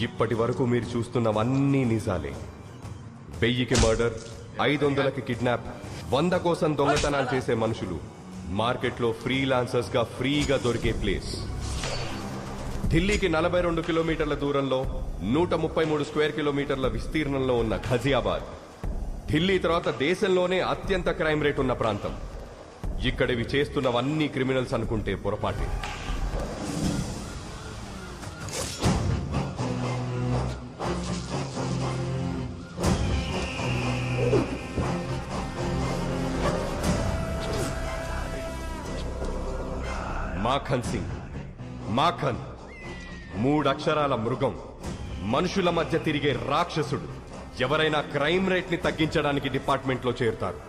ఇప్పటి వరకు మీరు చూస్తున్నవన్నీ నిజాలే. 1000కి మర్డర్, 500కి కిడ్నాప్, 100 కోసం దొంగతనాలు చేసే మనుషులు మార్కెట్లో ఫ్రీలాన్సర్స్ గా ఫ్రీగా దొరికే ప్లేస్. ఢిల్లీకి 42 కిలోమీటర్ల దూరంలో 133 స్క్వేర్ కిలోమీటర్ల విస్తీర్ణంలో ఉన్న ఘజియాబాద్ ఢిల్లీ తర్వాత దేశంలోనే అత్యంత క్రైమ్ రేట్ ఉన్న ప్రాంతం. ఇక్కడివి చేస్తున్నవన్నీ క్రిమినల్స్ అనుకుంటే పొరపాటే. మాఖన్ సింగ్, మాఖన్ 3 అక్షరాల మృగం, మనుషుల మధ్య తిరిగే రాక్షసుడు. ఎవరైనా క్రైమ్ రేట్ ని తగ్గించడానికి డిపార్ట్మెంట్ లో చేరుతారు.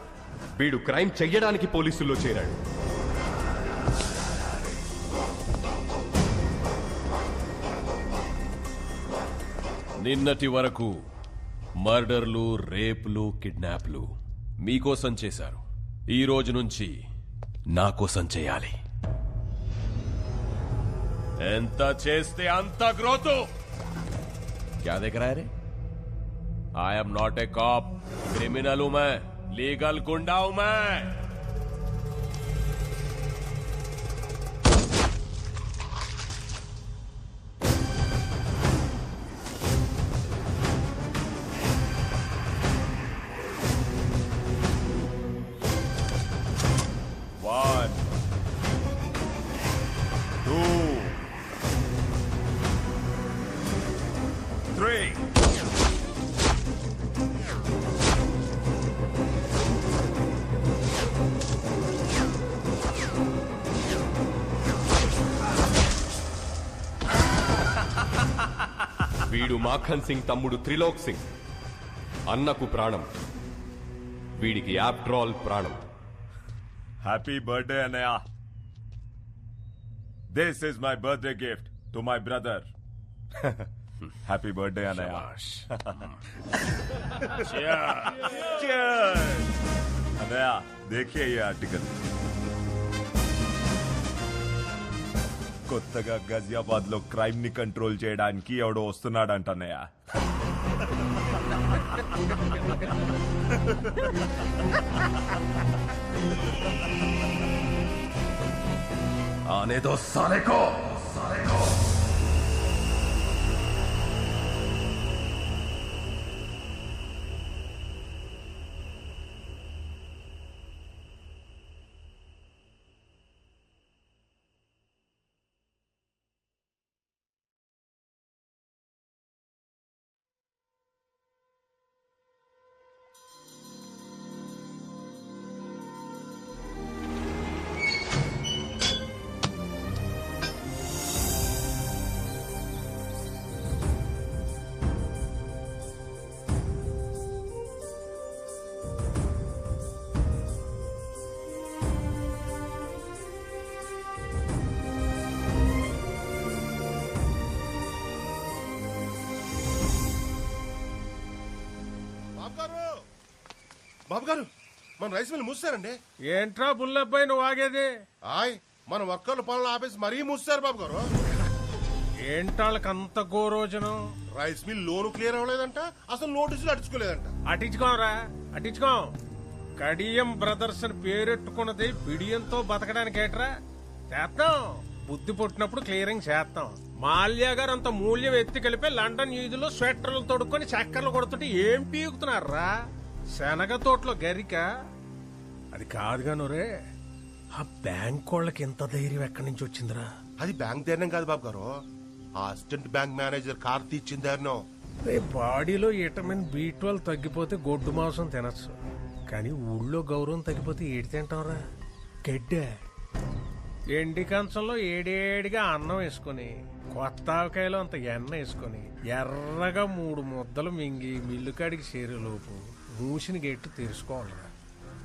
వీడు క్రైమ్ చెయ్యడానికి పోలీసుల్లో చేరాడు. నిన్నటి వరకు మర్డర్లు, రేపులు, కిడ్నాప్లు మీకోసం చేశారు. ఈ రోజు నుంచి నా కోసం చేయాలి. ఎంత చేస్తే అంత గ్రోత్. क्या देख रहा है रे? I am not a cop. Criminal हूं मैं, लीगल गुंडा हूं मैं. One, two, three. వీడు మాఖన్ సింగ్ తమ్ముడు త్రిలోక్ సింగ్. అన్నకు ప్రాణం, వీడికి ఆఫ్టర్ ఆల్ ప్రాణం. Happy birthday, Anaya. This is my birthday gift to my brother. Happy birthday, Anaya. Cheers. Cheers. Anaya, देखिए ये आर्टिकल. కొత్తగా గజియాబాద్ లో క్రైమ్ ని కంట్రోల్ చేయడానికి ఎవడో వస్తున్నాడంట అన్నయ్య. आने दो साले को. బాబు గారు, మన రైస్ మిల్ మూసారండి. ఏంట్రా బుల్లబ్బాయి నువ్వు ఆగేది? ఆయ్, మన వర్కర్లు పనులు ఆపేసి మరీ మూసారు బాబు గారు. ఏంటాళ్ళకి అంత గోరోజనం? రైస్ మిల్ లోను క్లియర్ అవ్వలేదంట, అసలు నోటీసులు అడుచుకోలేదంట. అటించుకోరా, అటించుకో. కడియం బ్రదర్స్ అని పేరెట్టుకున్నది బిడియంతో బతకడానికి ఏట్రా? చేస్తాం, బుద్ధి పుట్టినప్పుడు క్లియరింగ్ చేస్తాం. మాల్యా గారు అంత మూల్యం ఎత్తి కలిపి లండన్ వీధిలో స్వెటర్లు తొడుక్కొని చక్కర్లు కొడుతుంటే ఏం పీకుతున్నారా? శనగ తోటలో గరిక అది కాదుగా నూరే. ఆ బ్యాంక్ వాళ్ళకి ఎంత ధైర్యం ఎక్కడి నుంచి వచ్చిందిరా? అది బ్యాంక్ ధైర్యం కాదు బాబు గారు, ఆ అసిస్టెంట్ బ్యాంక్ మేనేజర్ కార్తీ ఇచ్చిన ధైర్యం. బాడీలో విటమిన్ B12 తగ్గిపోతే గొడ్డు మాంసం తినచ్చు, కానీ ఊళ్ళో గౌరవం తగ్గిపోతే ఏడి తింటాంరా? గడ్డే. ఎండి కంచంలో ఏడేడిగా అన్నం వేసుకుని, కొత్త ఆవకాయలో అంత ఎన్న వేసుకుని, ఎర్రగా 3 ముద్దలు మింగి మిల్లుకాడికి చేరేలోపు మూసిని గెట్టు తీర్చుకోవాలరా.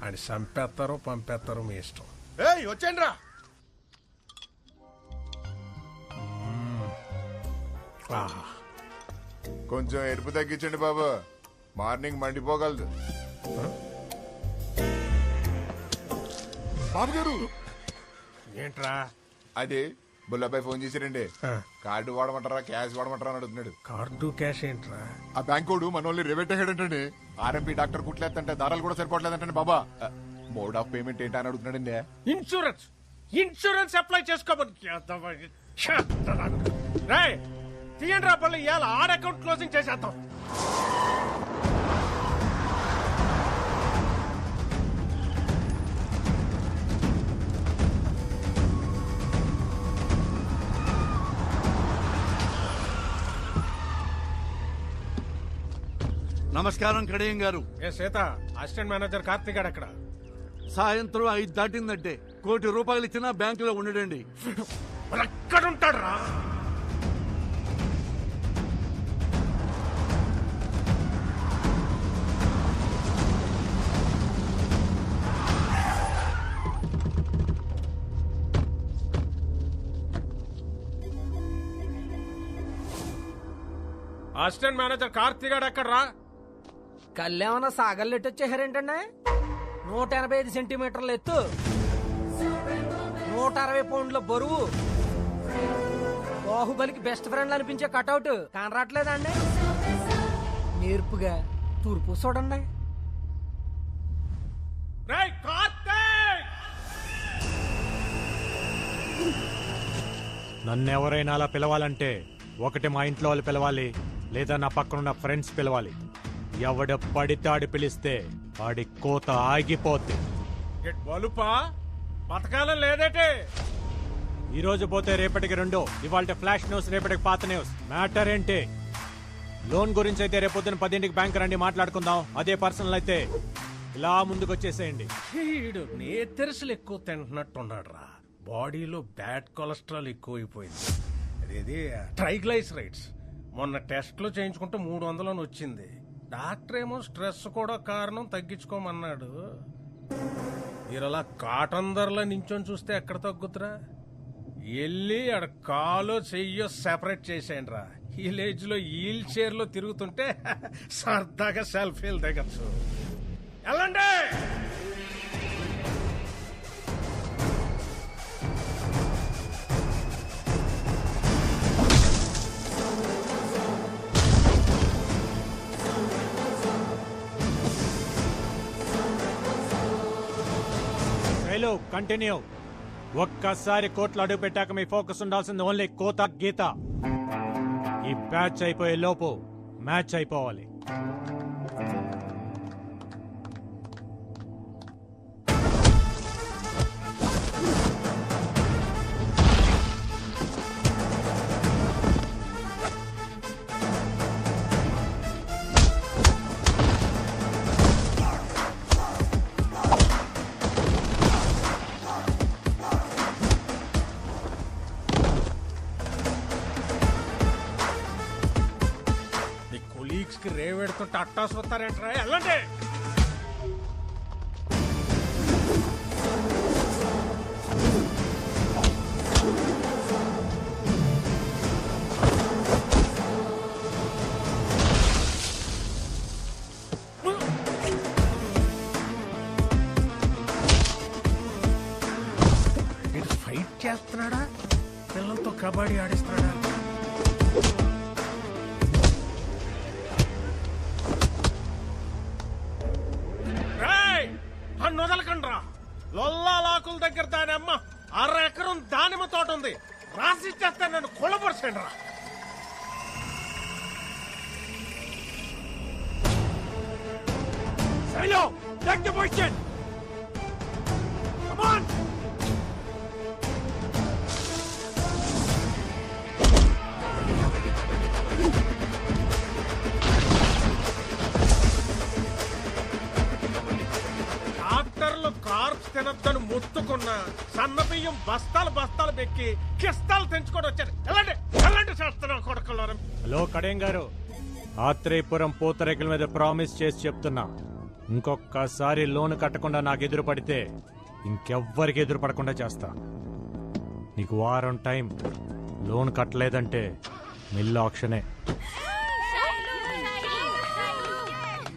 అని చంపేస్తారో పంపేస్తారో మీ ఇష్టం. వచ్చేయండి రా. కొంచెం ఎరుపు తగ్గించండి బాబు, మార్నింగ్ మండిపోగలదు. బాబు గారు, ఏంట్రా? అది బుల్లబ్బాయి ఫోన్ చేసిరండి ఆ. కార్డు వాడమంటారా క్యాష్ వాడమంటారా అని అడుగుతున్నాడు. కార్డు క్యాష్ ఏంట్రా? ఆ బ్యాంకోడు మనోళ్ళని రేవెట్ అయ్యాడంటండి. ఆర్ఎంపీ డాక్టర్ కుట్లేదంటే దారాలు కూడా సరిపోవట్లేదంటండి బాబా. మోడ్ ఆఫ్ పేమెంట్ ఏంటి అని అడుగుతున్నాడండి. ఇన్సూరెన్స్ అప్లై చేసుకోమని తీయండి రా పళ్ళు. ఇవాళ ఆడ అకౌంట్ క్లోజింగ్ చేసేద్దాం. నమస్కారం కడియం గారు. ఏ సీత, అసిస్టెంట్ మేనేజర్ కార్తీక్ గారు అక్కడ. సాయంత్రం 5 దాటిందంటే ₹1 కోటి ఇచ్చినా బ్యాంకులో ఉండడండి. ఎక్కడుంటాడు రా? అసిస్టెంట్ మేనేజర్ కార్తీక్ గారు ఎక్కడ రా? కళ్ళేమన్నా సాగల్లెట్టు వచ్చేసారేంటండి? 185 సెంటీమీటర్ల ఎత్తు, 160 పౌండ్ల బరువు, బాహుబలికి బెస్ట్ ఫ్రెండ్ అనిపించే కటౌట్ కనరాట్లేదండి? నేర్పుగా తూర్పు చూడండి. రేయ్ కార్తీక్! నన్నెవరైనా అలా పిలవాలంటే ఒకటి మా ఇంట్లో వాళ్ళు పిలవాలి, లేదా నా పక్కనున్న ఫ్రెండ్స్ పిలవాలి. ఎవడ పడితే ఆడి పిలిస్తే ఆడి కోత ఆగిపోద్ది. బలుపా బతకాలం లేదేటే? ఈ రోజు పోతే రేపటికి 2, ఇవాళ ఫ్లాష్ న్యూస్, రేపటికి పాత న్యూస్. మ్యాటర్ ఏంటి? లోన్ గురించి అయితే రేపొద్దున 10ంటికి బ్యాంక్ రండి, మాట్లాడుకుందాం. అదే పర్సనల్ అయితే ఇలా ముందుకు వచ్చేసేయండి. వీడు నేతెరసలు ఎక్కువ తింటున్నట్టున్నాడు రా. బాడీలో బ్యాడ్ కొలెస్ట్రాల్ ఎక్కువైపోయింది. అదేది ట్రైగ్లైసరైడ్స్. మొన్న టెస్ట్ లో చేయించుకుంటే 300 అని వచ్చింది. డాక్టర్ ఏమో స్ట్రెస్ కూడా కారణం, తగ్గించుకోమన్నాడు. మీరు అలా కాటన్ ధరలో నించొని చూస్తే ఎక్కడ తగ్గుతురా? వెళ్ళి ఆడ కాలో చెయ్యో సెపరేట్ చేసేయండి రా. విలేజ్ లో వీల్ చైర్ లో తిరుగుతుంటే సరదాగా సెల్ఫీలు దిగచ్చు. వెళ్ళండి. కంటిన్యూ. ఒక్కసారి కోట్లు అడుగు పెట్టాక మీ ఫోకస్ ఉండాల్సింది ఓన్లీ కోత గీత. ఈ బ్యాచ్ అయిపోయే లోపు మ్యాచ్ అయిపోవాలి. రేవెడుతుంటే అట్టాసు వస్తారేంట్రా? వెళ్ళండి. ఇది ఫైట్ చేస్తున్నాడా, పిల్లలతో కబడ్డీ ఆడిస్తున్నాడా? వదలకండ్రా. లొల్లాలాకుల దగ్గర దాని అమ్మ 6 ఎకరం దానిమ్మ తోట ఉంది. రాసిచ్చేస్తే నన్ను కొలపరచండి రా. Take the position. Come on. డాక్టర్లు కార్బ్స్ తినొద్దని మొత్తుకున్న సన్న బియ్యం బస్తాలు పెక్కి కిస్తాలు తెంచుకొని వచ్చారు. ఎలాంటి చేస్తున్నాం కొడుకున్నారు. హలో కడియం గారు, ఆత్రేయపురం పూతరేకుల మీద ప్రామిస్ చేసి చెప్తున్నా, ఇంకొకసారి లోన్ కట్టకుండా నాకు ఎదురు పడితే ఇంకెవ్వరికి ఎదురు పడకుండా చేస్తా. నీకు వారం టైం. లోన్ కట్టలేదంటే మిల్ ఆక్షనే.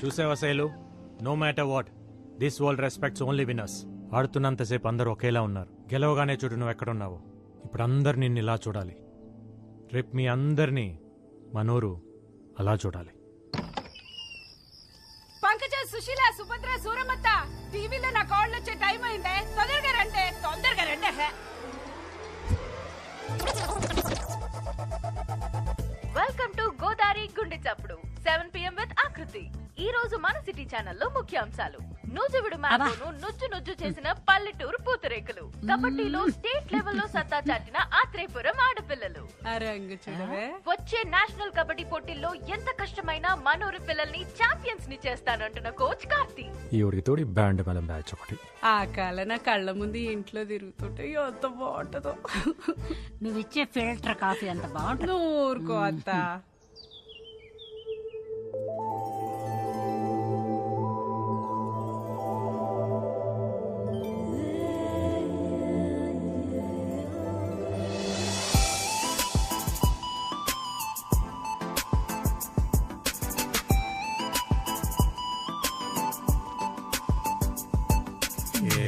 చూసావా Shailu, no matter what, this world respects only winners. ఆడుతున్నంతసేపు అందరూ ఒకేలా ఉన్నారు. గెలవగానే చూడు నువ్వు ఎక్కడున్నావు. ఇప్పుడు అందరు నిన్ను ఇలా చూడాలి. రేపు మీ అందరినీ మనూరు అలా చూడాలి. పంకజ, సుశీల, సుభద్ర, సూరమత్త, టీవీలో నా కాళ్ళు వచ్చే టైం అయిందే. తొందరగా రండి, తొందరగా రండి. వెల్కమ్ టు గోదావరి గుండె చప్పుడు 7 PM విత్ ఆకృతి. ఈ రోజు మన సిటీ ఛానల్లో ముఖ్యాంశాలు. నూజువిడు మ్యాప్ను నుజ్జు చేసిన పల్లెటూరు పూతరేకులు. కబడ్డీలో స్టేట్ లెవెల్లో సత్తా చాటిన ఆత్రేయపురం ఆడపిల్లలు. వచ్చే నేషనల్ కబడ్డీ పోటీల్లో ఎంత కష్టమైనా మనూరు పిల్లల్ని ఛాంపియన్స్ ని చేస్తానంటున్న కోచ్ కార్తీ. ఈ ఉడికి తోడి బ్యాండ్ మేళం బ్యాచ్ ఒకటి. ఆ కాల నా కళ్ళ ముందు ఇంట్లో తిరుగుతుంటే ఎంత బాగుంటుందో. నువ్విచ్చే ఫిల్టర్ కాఫీ అంత బాగుంటుంది. ఊరుకో అత్త.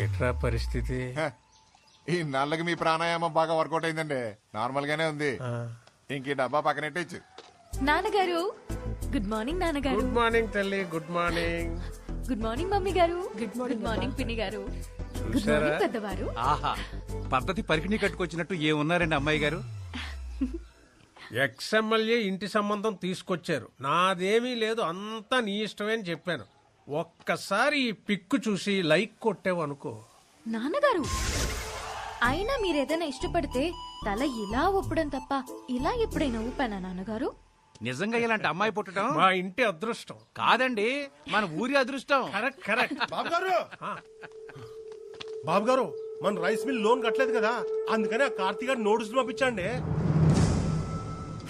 ఏట్రా పరిస్థితి? ఈ నల్లకి మీ ప్రాణాయామం బాగా వర్కౌట్ అయిందండి. నార్మల్ గానే ఉంది. ఇంక ఈ డబ్బా పక్కనెట్టచ్చు. నాన్నగారు గుడ్ మార్నింగ్. నాన్నగారు గుడ్ మార్నింగ్ తల్లి. Good morning. Good morning mummy గారు. గుడ్ మార్నింగ్ పిన్ని గారు. గుడ్ మార్నింగ్ పెద్దవారు. ఆహా, పద్ధతి పరికిణి కట్టుకొచ్చినట్టు ఏమున్నారండి అమ్మాయి గారు? ఎక్స్ఎమ్మెల్యే ఇంటి సంబంధం తీసుకొచ్చారు. నాదేమీ లేదు, అంతా నీ ఇష్టమే అని చెప్పాను. ఒక్కసారి ఈ పిక్కు చూసి లైక్ కొట్టావు అనుకో. నాన్నగారు, అయినా మీరేదైనా ఇష్టపడితే తల ఇలా ఊపడం తప్ప ఇలా ఎప్పుడైనా ఊపానా నాన్నగారు? నిజంగా ఇలాంటి అమ్మాయి పుట్టడం మా ఇంటి అదృష్టం కాదండి, మన ఊరి అదృష్టం. Correct correct. బాబు గారు మన రైస్ మిల్ లోన్ కట్టలేదు కదా, అందుకని ఆ కార్తీక్ గారు నోటీసులు పంపించండి.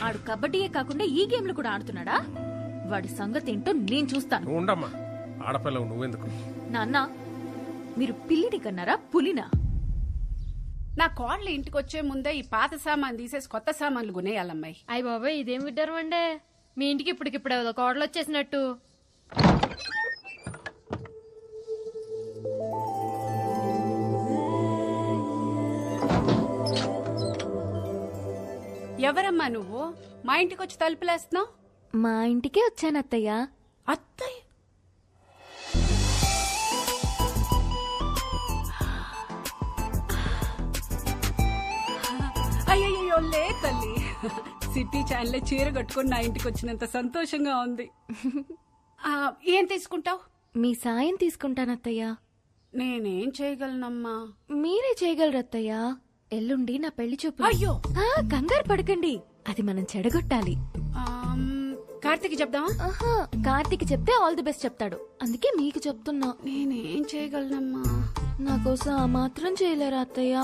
ఆడు కబడ్డీయే కాకుండా ఈ గేమ్లు కూడా ఆడుతున్నాడా? వాడి సంగతి ఏంటో నేను చూస్తాను. ఉండమ్మా, ఆడపిల్లవు నువ్వెందుకు? నాన్న, మీరు పిల్లిని కన్నారా పులినా? నా కోడలు ఇంటికి వచ్చే ముందే ఈ పాత సామాన్ తీసేసి కొత్త సామాన్లు కొనేయాలమ్మాయి. అయ్య బాబాయ్, ఇదేం విడ్డారు అండే. మీ ఇంటికి ఇప్పటికిప్పుడు కోడలు వచ్చేసినట్టు. ఎవరమ్మా నువ్వు? మా ఇంటికి వచ్చి తలుపులేస్తున్నావు? మా ఇంటికే వచ్చాను అత్తయ్య. అత్తయ్య? అయ్యయ్యో లే తల్లి, సిటీ ఛానల్ చీర కట్టుకుని నా ఇంటికి వచ్చినంత సంతోషంగా ఉంది. ఏం తీసుకుంటావు? మీ సాయం తీసుకుంటాను అత్తయ్య. నేనేం చేయగలనమ్మా? మీరే చేయగలరు అత్తయ్య. ఎల్లుండి నా పెళ్లి చూపు. అయ్యో, కంగారు పడకండి, అది మనం చెడగొట్టాలి. కార్తీక్ చెప్దామా? కార్తీక్ చెప్తే ఆల్ ది బెస్ట్ చెప్తాడు, అందుకే మీకు చెప్తున్నా. నేనేం చేయగలనమ్మా? నా కోసం ఆ మాత్రం చేయలేరా అత్తయ్య?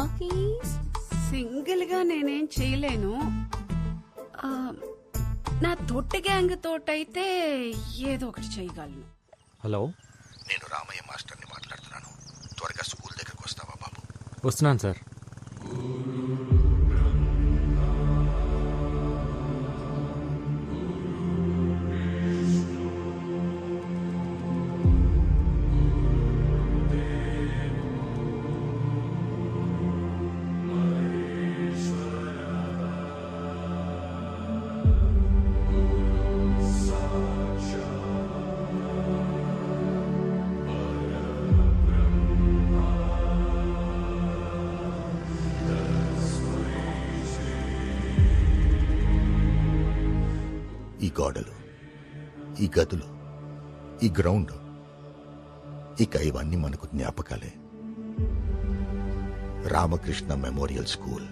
సింగిల్ గా నేనేం చేయలేను. నా తొట్టి గ్యాంగ్ తోటైతే ఏదో ఒకటి చేయగలను. హలో, నేను రామయ్య మాస్టర్ని మాట్లాడుతున్నాను. త్వరగా స్కూల్ దగ్గరకు వస్తావా బాబు? వస్తున్నాను సార్. ఈ గోడలు, ఈ గదులు, ఈ గ్రౌండ్, ఇక ఇవన్నీ మనకు జ్ఞాపకాలే. రామకృష్ణ మెమోరియల్ స్కూల్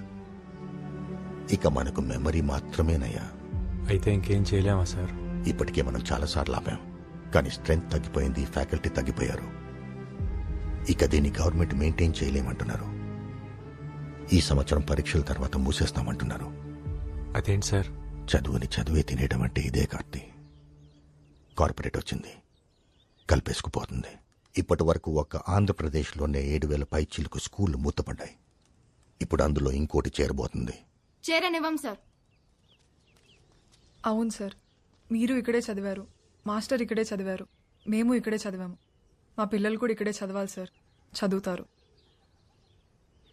ఇక మనకు మెమరీ మాత్రమేనయ్యా. అయితే ఇంకేం చేయలేమా సార్? ఇప్పటికే మనం చాలాసార్లు ఆపాం, కానీ స్ట్రెంగ్త్ తగ్గిపోయింది, ఫ్యాకల్టీ తగ్గిపోయారు. ఇక దీన్ని గవర్నమెంట్ మెయింటైన్ చేయలేమంటున్నారు. ఈ సంవత్సరం పరీక్షల తర్వాత మూసేస్తామంటున్నారు. అదేంటి సార్? చదువుని చదువే తినేయడం అంటే ఇదే కార్తీ. కార్పొరేట్ వచ్చింది, కలిపేసుకుపోతుంది. ఇప్పటి వరకు ఒక్క ఆంధ్రప్రదేశ్లోనే 7,000 పైచీలకు స్కూళ్లు మూతపడ్డాయి. ఇప్పుడు అందులో ఇంకోటి చేరబోతుంది. చేరనివ్వం సార్. అవును సార్, మీరు ఇక్కడే చదివారు, మాస్టర్ ఇక్కడే చదివారు, మేము ఇక్కడే చదివాము. మా పిల్లలు కూడా ఇక్కడే చదవాలి సార్. చదువుతారు.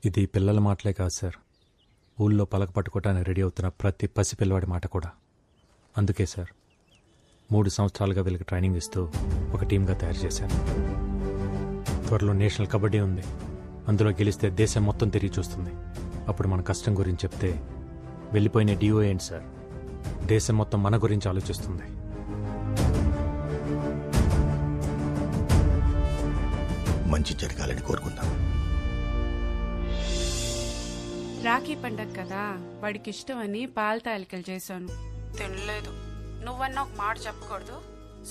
ఇది పిల్లల మాటలే కాదు సార్, ఊళ్ళో పలక పట్టుకోవటానికి రెడీ అవుతున్న ప్రతి పసి పిల్లవాడి మాట కూడా. అందుకే సార్ 3 సంవత్సరాలుగా వీళ్ళకి ట్రైనింగ్ ఇస్తూ ఒక టీంగా తయారు చేశాను. త్వరలో నేషనల్ కబడ్డీ ఉంది, అందులో గెలిస్తే దేశం మొత్తం తిరిగి చూస్తుంది. అప్పుడు మన కష్టం గురించి చెప్తే వెళ్ళిపోయిన డిఓ ఏంటి సార్, దేశం మొత్తం మన గురించి ఆలోచిస్తుంది. మంచి జరగాలని కోరుకుందాం. రాఖీ పండగ కదా, వాడికి ఇష్టమని పాల తాలికలు చేశాను, తినలేదు. నువ్వన్నా ఒక మాట చెప్పకూడదు.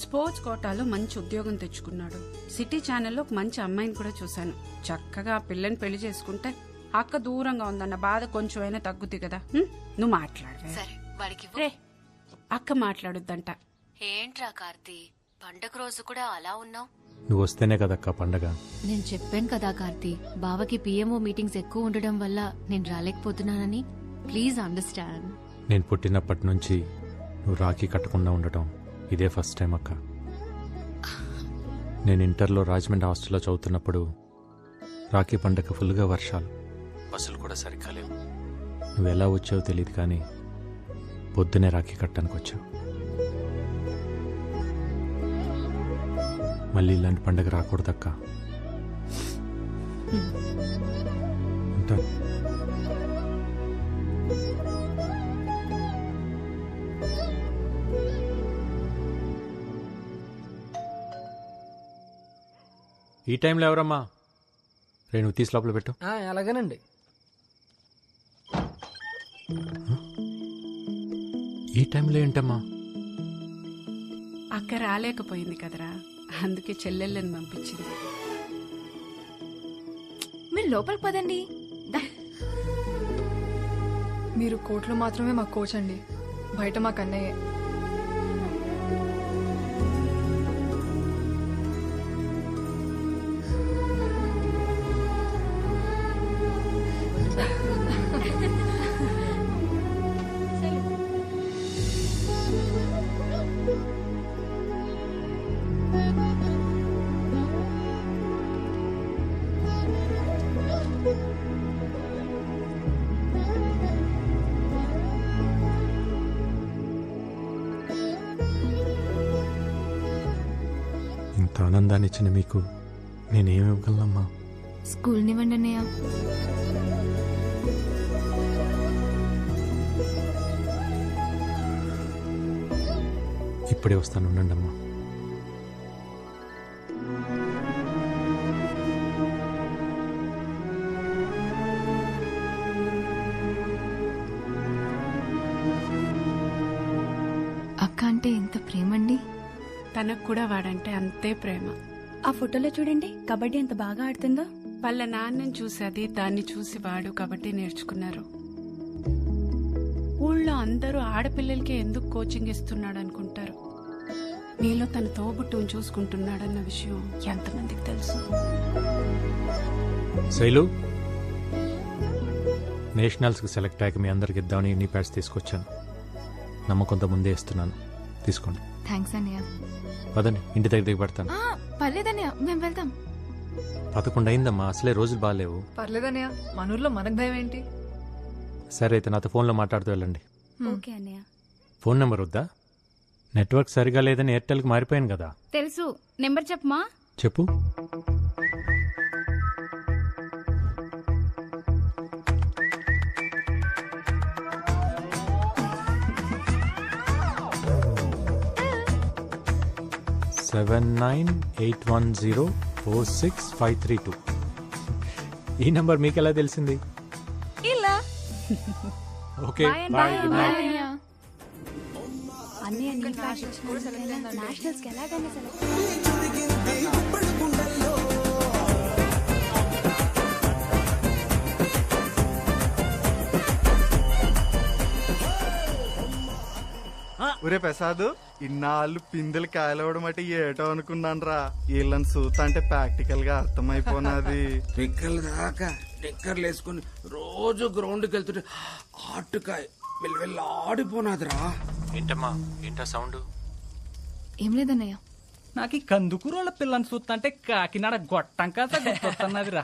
స్పోర్ట్స్ కోటాలో మంచి ఉద్యోగం తెచ్చుకున్నాడు. సిటీ ఛానల్లో ఒక మంచి అమ్మాయిని కూడా చూశాను. చక్కగా ఆ పిల్లని పెళ్లి చేసుకుంటే అక్క దూరంగా ఉందన్న బాధ కొంచెమైనా తగ్గుద్ది కదా. నువ్వు మాట్లాడవే. సరే వాడికి రే, అక్క మాట్లాడుద్దంట. ఏంట్రా కార్తీ, పండగ రోజు కూడా అలా ఉన్నావు? నువ్వు వస్తేనే కదక్క పండగ. నేను చెప్పాను కదా కార్తీ, బావకి పిఎంఓ మీటింగ్స్ ఎక్కువ ఉండడం వల్ల నేను రాలేకపోతున్నానని. Please understand. నేను పుట్టినప్పటి నుంచి నువ్వు రాఖీ కట్టకుండా ఉండటం ఇదే ఫస్ట్ టైం అక్క. నేను ఇంటర్లో రాజమండ్రి హాస్టల్లో చదువుతున్నప్పుడు రాఖీ పండగ ఫుల్గా వర్షాలు, బస్సులు కూడా సరిగ్గా లేవు. నువ్వు ఎలా వచ్చావో తెలియదు కానీ పొద్దునే రాఖీ కట్టడానికి వచ్చావు. మళ్ళీ ఇలాంటి పండగ రాకూడదక్క. ఉంటాను. ఈ టైంలో ఎవరమ్మా? నువ్వు తీసి లోపల పెట్టు. అలాగేనండి. ఈ టైంలో ఏంటమ్మా? అక్క రాలేకపోయింది కదరా, అందుకే చెల్లెళ్ళని పంపించింది. మీరు లోపలికి పదండి. మీరు కోర్టులో మాత్రమే మా కోచ్ అండి, బయట మా కన్నయ్యే. ఇంత ఆనందాన్ని ఇచ్చిన మీకు నేనేమివ్వగలనమ్మా? స్కూల్ నివ్వండి అన్నయ్య. ఇప్పుడే వస్తాను, ఉండండి అమ్మా. అక్క అంటే ఎంత ప్రేమండి. తనకు కూడా వాడంటే అంతే ప్రేమ. ఆ ఫోటోలో చూడండి, కబడ్డీ ఎంత బాగా ఆడుతుందో. వాళ్ళ నాన్నని చూసి అది, దాన్ని చూసి వాడు కబడ్డీ నేర్చుకున్నారు. ఊళ్ళో అందరూ ఆడపిల్లలకే ఎందుకు కోచింగ్ ఇస్తున్నాడు అనుకుంటారు. నీలో తన తోబుట్టును చూసుకుంటున్నాడన్న విషయం ఎంతమందికి తెలుసు? శైలు, నేషనల్స్కి సెలెక్ట్ అయ్యాక మీ అందరికి ఇద్దామని నీ ప్యాడ్స్ తీసుకొచ్చాను. నమ్మకంతో ముందే ఇస్తున్నాను, తీసుకోండి. థ్యాంక్స్ అన్నయ్య. పదండి, ఇంటి దగ్గరికి పడతాను. పర్లేదన్నయ్య, మేము వెళ్తాం. 11 అయిందమ్మా, అసలే రోజులు బాగాలేవు. పర్లేదన్నయ్య, మన ఊర్లో మనకు భయం ఏంటి? సరే అయితే నాతో ఫోన్లో మాట్లాడుతూ వెళ్ళండి. ఓకే అన్నయ్య. ఫోన్ నెంబర్ వద్దా? నెట్వర్క్ సరిగా లేదని ఎయిర్టెల్కి మారిపోయాను కదా. తెలుసు, నెంబర్ చెప్పమా. చెప్పు. సెవెన్ 981046532. ఈ నంబర్ మీకు ఎలా తెలిసింది? ఇలా. Okay, bye. Good night. Nationals కి ఎలాగైనా ఒరే ప్రసాద్, ఇన్నాళ్ళు పిందెలు కాయలవడం అంటే ఏటో అనుకున్నాను రా. వీళ్ళని చూస్తా అంటే ప్రాక్టికల్ గా అర్థమైపోనాది. పిక్కలు దాకా డెక్కర్లు వేసుకుని రోజు గ్రౌండ్కి వెళ్తుంటే ఆటుకాయ వెళ్ళి ఆడిపోనాదిరా. ఏంటమ్మా, ఏంటా సౌండ్? ఏం లేదన్నయ్య, నాకు ఈ కందుకూరోళ్ళ పిల్లని చూస్తా అంటే కాకినాడ గొట్టం కాస్త గుర్తొస్తున్నదిరా.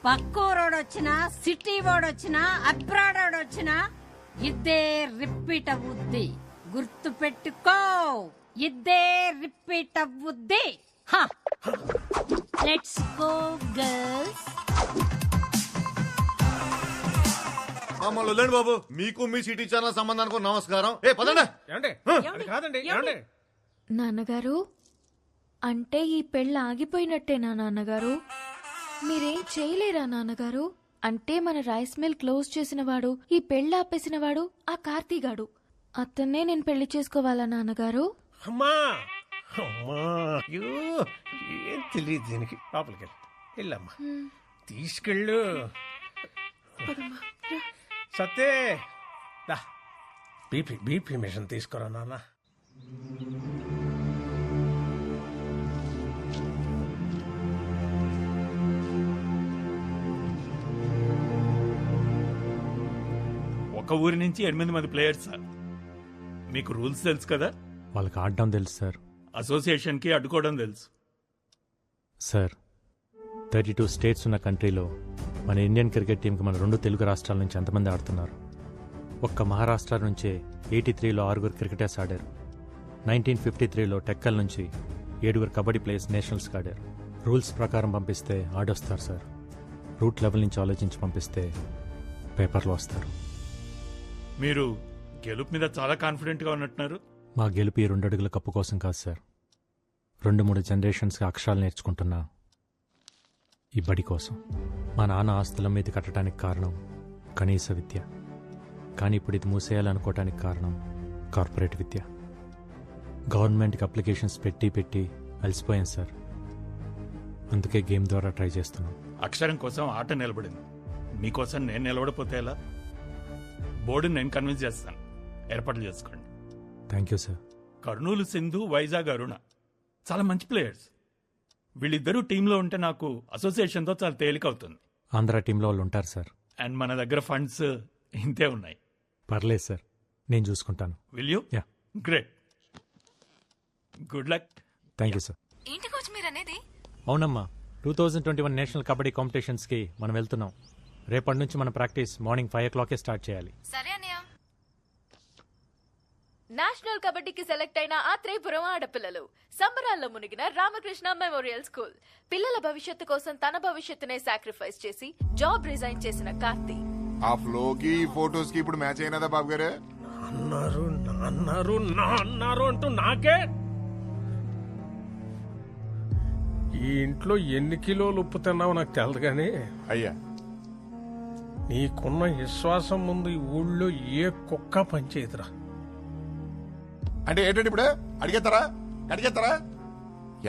పక్కూరోడు వచ్చినా సిటీ వాడు వచ్చినా అబ్రాడ్ వాడు వచ్చినా ఇద్దే రిపీట్ అవుద్ది. గుర్తు పెట్టుకో, ఇద్దే రిపీట్ అవుద్ది. Let's go girls. మమ్మల్ని వదిలేండి బాబు. మీకు మీ సిటీ ఛానల్ సంబంధానికి నమస్కారం. ఏ పదండి. కాదండి ఏమండి? నాన్నగారు, అంటే ఈ పెళ్ళి ఆగిపోయినట్టేనా నాన్నగారు? మీరేం చేయలేరా నాన్నగారు? అంటే మన రైస్ మిల్ క్లోజ్ చేసిన వాడు, ఈ పెళ్ళి ఆపేసిన వాడు ఆ కార్తీగాడు. అతన్నే నేను పెళ్లి చేసుకోవాలా నాన్నగారు? అమ్మా అమ్మా, అయ్యో ఏం తెలియదు దీనికి. లోపలికి వెళ్ళమ్మా, తీసుకెళ్ళు. సత్తే బీపీ మిషన్ తీసుకురా నాన్న. ఒక ఊరి నుంచి 8 మంది ప్లేయర్స్ సార్. మీకు రూల్స్ తెలుసు కదా? వాళ్ళకి ఆడడం తెలుసు సార్. అసోసియేషన్కి అడ్డుకోవడం తెలుసు సార్. 32 స్టేట్స్ ఉన్న కంట్రీలో మన ఇండియన్ క్రికెట్ టీంకి మన 2 తెలుగు రాష్ట్రాల నుంచి ఎంతమంది ఆడుతున్నారు? ఒక్క మహారాష్ట్ర నుంచే 83లో 6 క్రికెటర్స్ ఆడారు. 1953లో టెక్కల్ నుంచి 7 కబడ్డీ ప్లేయర్స్ నేషనల్స్కి ఆడారు. రూల్స్ ప్రకారం పంపిస్తే ఆడొస్తారు సార్. రూట్ లెవెల్ నుంచి ఆలోచించి పంపిస్తే పేపర్లో వస్తారు. మీరు గెలుపు మీద చాలా కాన్ఫిడెంట్గా ఉన్నట్టున్నారు. మా గెలుపు ఈ 2 అడుగుల కప్పు కోసం కాదు సార్. 2-3 జనరేషన్స్గా అక్షరాలు నేర్చుకుంటున్నా ఈ బడి కోసం. మా నాన్న ఆస్తుల మీద కట్టడానికి కారణం కనీస విద్య. కానీ ఇప్పుడు ఇది మూసేయాలనుకోవటానికి కారణం కార్పొరేట్ విద్య. గవర్నమెంట్కి అప్లికేషన్స్ పెట్టి అలసిపోయాం సార్. అందుకే గేమ్ ద్వారా ట్రై చేస్తున్నాం. అక్షరం కోసం ఆట నిలబడింది. మీకోసం నేను నిలబడిపోతే ఎలా? బోర్డుని నేను కన్విన్స్ చేస్తాను. ఏర్పాట్లు చేసుకోండి. Thank you sir. Kurnool Sindhu, Vizag Aruna చాలా మంచి ప్లేయర్స్. వీళ్ళిద్దరూ టీంలో ఉంటే నాకు అసోసియేషన్తో చాలా తేలిక అవుతుంది. ఆంధ్ర టీంలో వాళ్ళు ఉంటారు సార్. అండ్ మన దగ్గర ఫండ్స్ ఇంతే ఉన్నాయి. పర్లేదు సార్, నేను చూసుకుంటాను. Will you? Yeah. Great. Good luck. Thank you sir. ఏంటి కోచ్ మీరు అనేది? అవునమ్మా, 2021 నేషనల్ కబడ్డీ కాంపిటీషన్స్కి మనం వెళ్తున్నాం. రేపటి నుంచి మన ప్రాక్టీస్ మార్నింగ్ 5 o'clock స్టార్ట్ చేయాలి. సరే అన్నయ్య. నేషనల్ కబడ్డీకి సెలెక్ట్ అయిన ఆత్రేయపురం ఆడపిల్లలు సంబరాల్లో మునిగిన రామకృష్ణ మెమోరియల్ స్కూల్. పిల్లల భవిష్యత్తు కోసం తన భవిష్యత్తునే సాక్రిఫైస్ చేసి జాబ్ రిజైన్ చేసిన కార్తీ. ఆ ఫ్లోకి ఫోటోస్ కి ఇప్పుడు మ్యాచ్ అయినదా బాబు గారు? అన్నారు అంటూ నాకే. ఈ ఇంట్లో ఎన్ని కిలోలు ఉప్పు తిన్నావో నాకు తెలదు కానీ అయ్యా, నీకున్న విశ్వాసం ముందు ఈ ఊళ్ళో ఏ కుక్క పనిచేయదురా. అంటే ఏంటంటే ఇప్పుడు అడిగేస్తారా?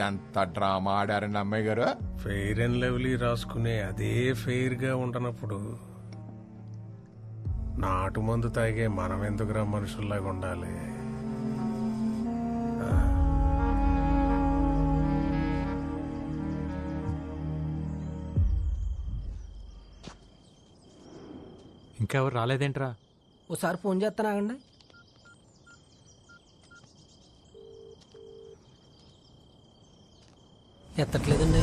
ఎంత డ్రామా ఆడారండి అమ్మాయి గారు. ఫెయిర్ అండ్ లవ్లీ రాసుకునే అదే ఫెయిర్ గా ఉండనప్పుడు నాటు మందు తాగే మనం ఎందుకురా మనుషుల్లాగా ఉండాలి? ఇంకెవరు రాలేదేంట్రా? ఓసారి ఫోన్ చేస్తానాగండి. ఎత్తట్లేదండి.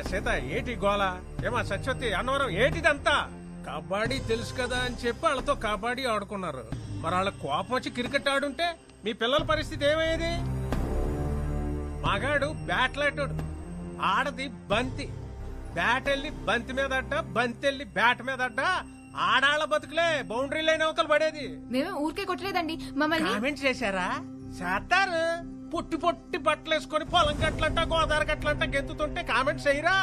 సీత ఏటి గోళ? ఏమా సత్యవతి, అన్నవరం ఏటిదంతా? కబడ్డీ తెలుసు కదా అని చెప్పి వాళ్ళతో కబడ్డీ ఆడుకున్నారు. మరి వాళ్ళ కోపం వచ్చి క్రికెట్ ఆడుంటే మీ పిల్లల పరిస్థితి ఏమయ్యేది? మగాడు బ్యాట్లాటోడు, ఆడది బంతి. బ్యాట్ వెళ్ళి బంతి మీద అడ్డ, బంతి వెళ్ళి బ్యాట్ మీద అడ్డ. ఆడాళ్ల బతుకులే బౌండరీ లైన్ అవతల పడేది. మేమే ఊరికే కొట్టలేదండి, మమ్మల్ని కామెంట్ చేశారా? చేస్తారు. పొట్టి పొట్టి బట్టలు వేసుకొని పొలం గట్లంట గోదావరి గట్లంట గెంతుతుంటే కామెంట్స్ చేయరా?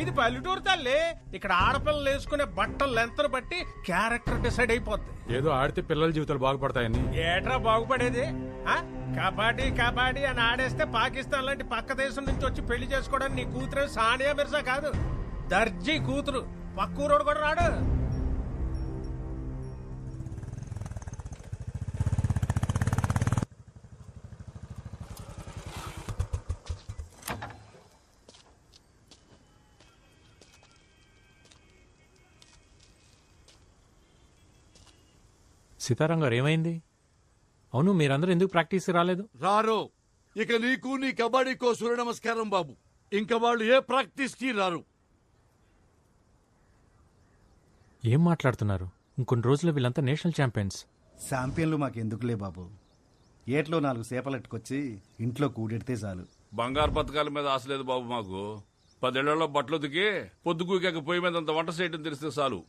ఇది పల్లెటూరు తల్లి. ఇక్కడ ఆడపిల్లలు వేసుకునే బట్టలు లెంతను బట్టి క్యారెక్టర్ డిసైడ్ అయిపోద్ది. ఏదో ఆడితే పిల్లల జీవితాలు బాగుపడతాయని. ఏట్రా బాగుపడేది? కబడ్డీ కబడ్డీ అని ఆడేస్తే పాకిస్తాన్ లాంటి పక్క దేశం నుంచి వచ్చి పెళ్లి చేసుకోవడానికి నీ కూతురు సానియా మిర్జా కాదు, దర్జీ కూతురు. పక్కూరోడు కూడా రాడు. సీతారాం గారు ఏమైంది? అవును, మీరందరూ ఎందుకు ప్రాక్టీస్ రాలేదు? రారు. ఇక నీకు నీ కబడ్డీకో సూర్య నమస్కారం బాబు. ఇంకా వాళ్ళు ఏ ప్రాక్టీస్ కి రారు. ఏం మాట్లాడుతున్నారు? ఇంకొన్ని రోజుల్లో వీళ్ళంతా నేషనల్ ఛాంపియన్స్. ఛాంపియన్లు మాకెందుకులే బాబు. ఏట్లో 4 సేపలెట్టుకొచ్చి ఇంట్లో కూడెడితే చాలు. బంగారు పథకాల మీద ఆశ లేదు బాబు మాకు. 10 ఏళ్లలో బట్టలు ఉతికి పొద్దుకూకాక పొయ్యి మీద అంత వంట చేయడం తెలిస్తే చాలు.